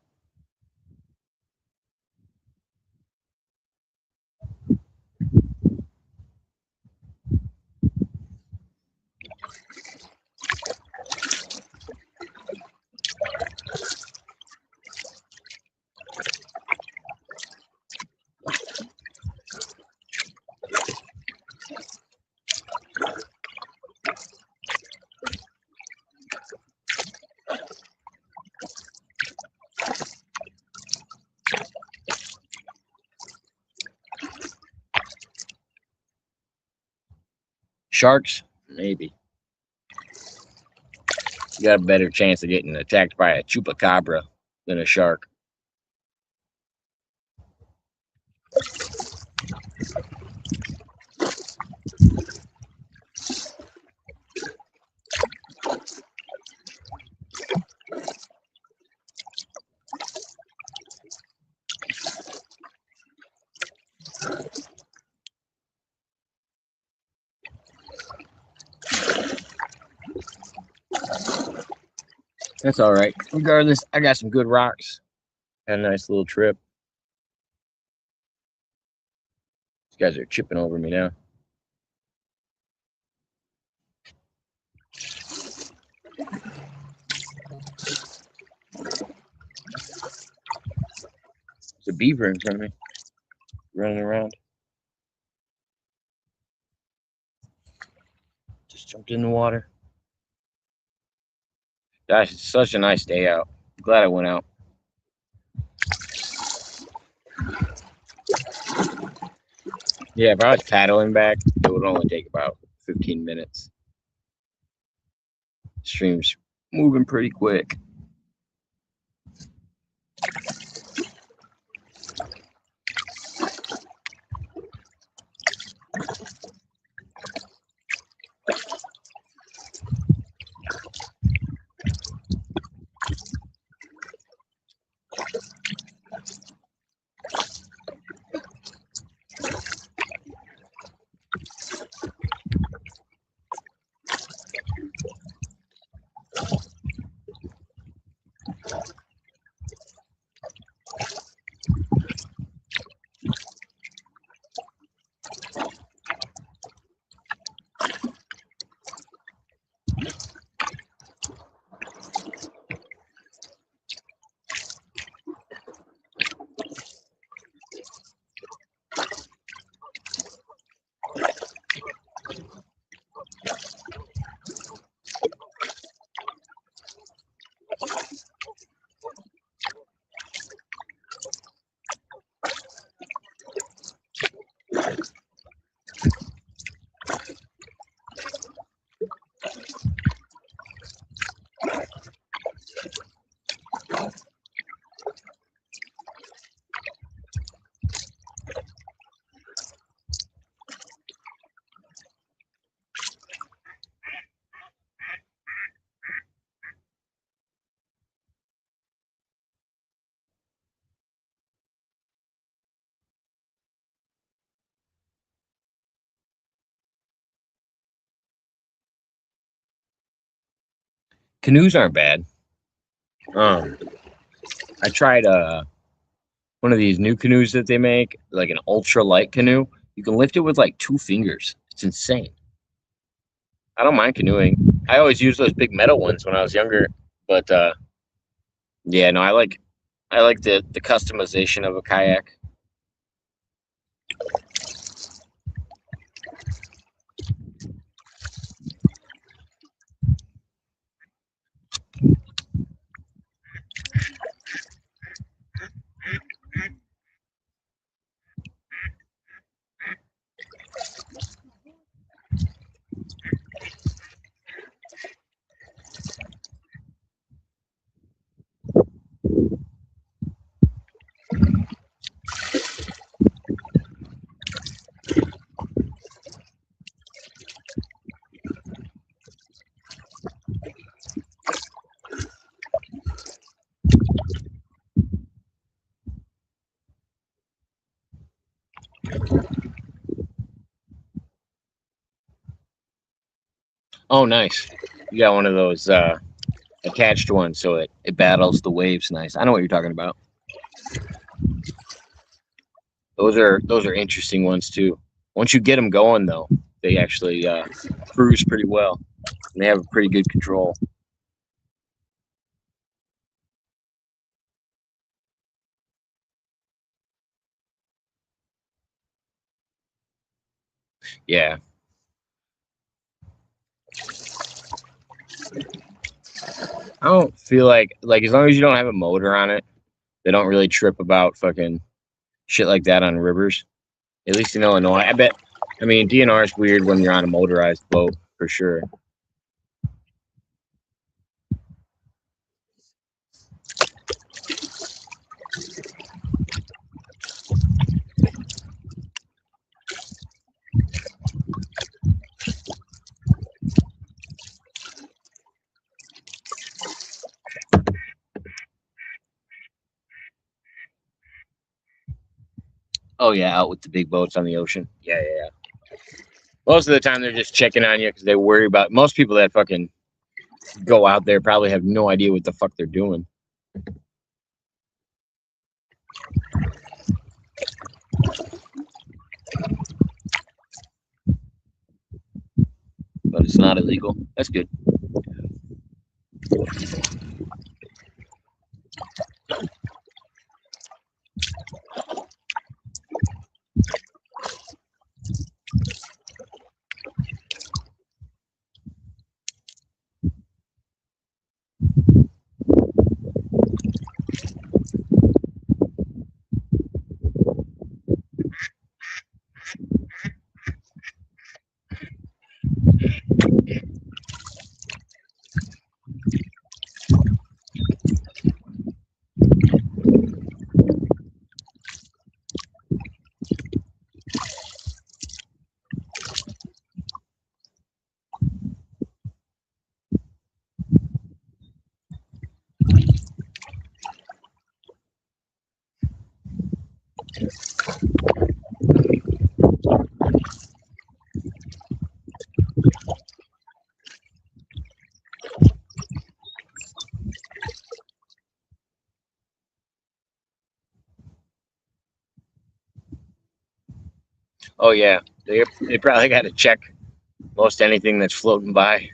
Sharks, maybe. You got a better chance of getting attacked by a chupacabra than a shark. That's all right. Regardless, I got some good rocks. Had a nice little trip. These guys are chipping over me now. There's a beaver in front of me, running around. Just jumped in the water. Gosh, it's such a nice day out. I'm glad I went out. Yeah, if I was paddling back, it would only take about 15 minutes. Stream's moving pretty quick. Canoes aren't bad. I tried one of these new canoes that they make, like an ultra light canoe. You can lift it with like 2 fingers. It's insane. I don't mind canoeing. I always used those big metal ones when I was younger, but yeah, no, I like the customization of a kayak. Oh, nice. You got one of those attached ones, so it battles the waves. Nice. I know what you're talking about. Those are interesting ones too. Once you get them going, though, they actually cruise pretty well. And they have a pretty good control. Yeah. I don't feel like as long as you don't have a motor on it, they don't really trip about fucking shit like that on rivers. At least in Illinois. I bet. I mean, DNR is weird when you're on a motorized boat for sure. Oh yeah, out with the big boats on the ocean. Yeah. Most of the time they're just checking on you because they worry about. Most people that fucking go out there probably have no idea what the fuck they're doing. But it's not illegal. That's good. Oh yeah, they probably got to check most anything that's floating by.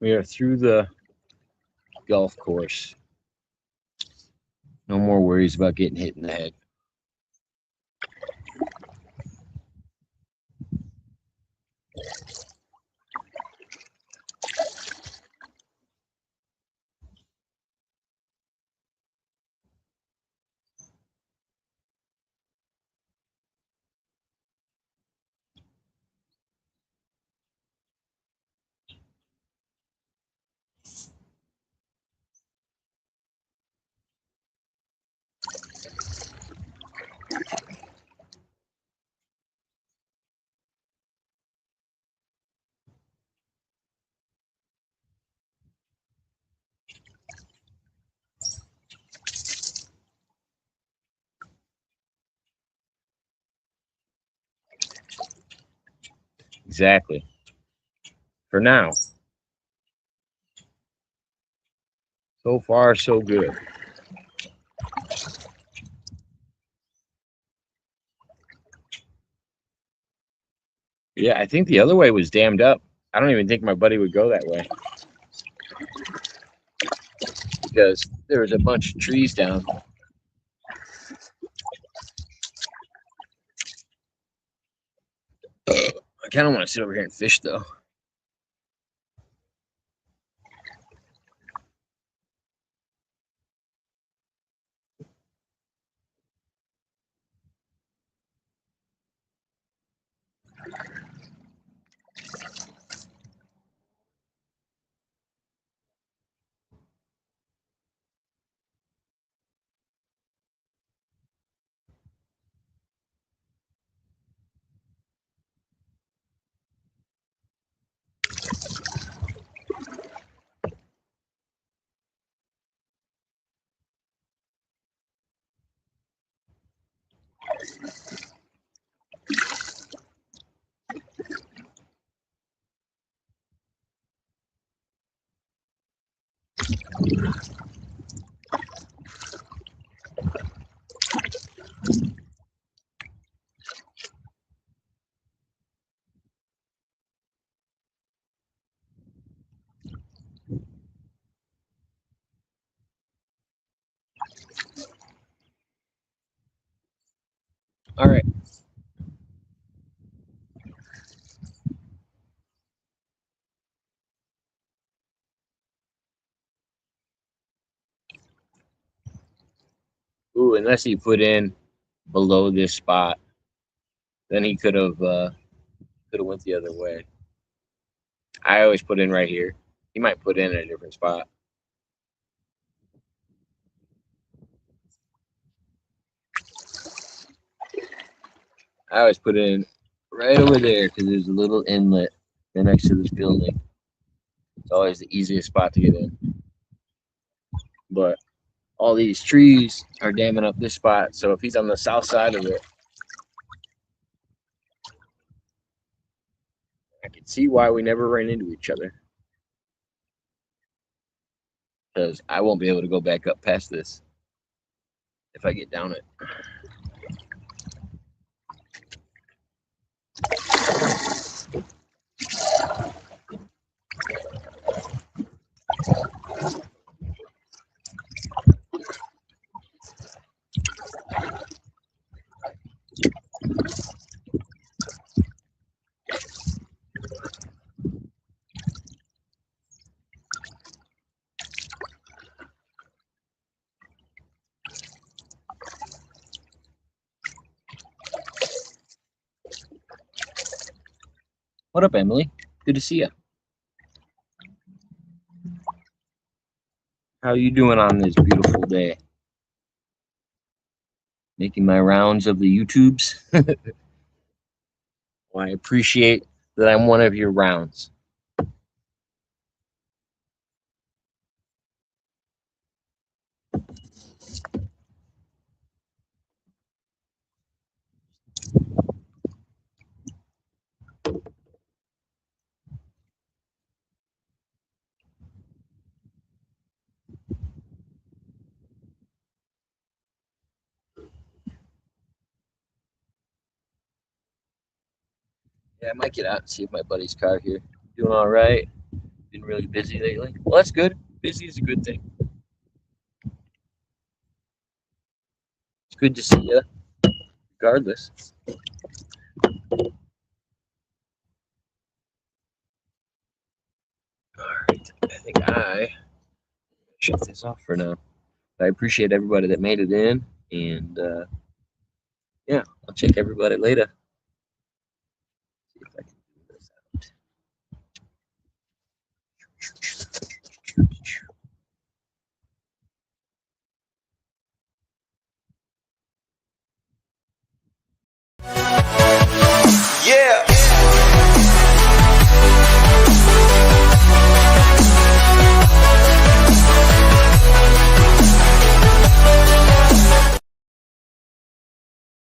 We are through the golf course. No more worries about getting hit in the head. Exactly. For now. So far, so good. Yeah, I think the other way was dammed up. I don't even think my buddy would go that way. Because there was a bunch of trees down. I kind of want to sit over here and fish, though. All right. Ooh, unless he put in below this spot, then he could have went the other way. I always put in right here. He might put in a different spot. I always put in right over there because there's a little inlet right next to this building. It's always the easiest spot to get in. But all these trees are damming up this spot, so if he's on the south side of it, I can see why we never ran into each other. Because I won't be able to go back up past this if I get down it. What up, Emily? Good to see you. How you doing on this beautiful day? Making my rounds of the YouTubes. Well, I appreciate that I'm one of your rounds. Yeah, I might get out and see if my buddy's car here doing all right. Been really busy lately. Well, that's good. Busy is a good thing. It's good to see you, regardless. All right, I think I shut this off for now. I appreciate everybody that made it in, and yeah, I'll check everybody later.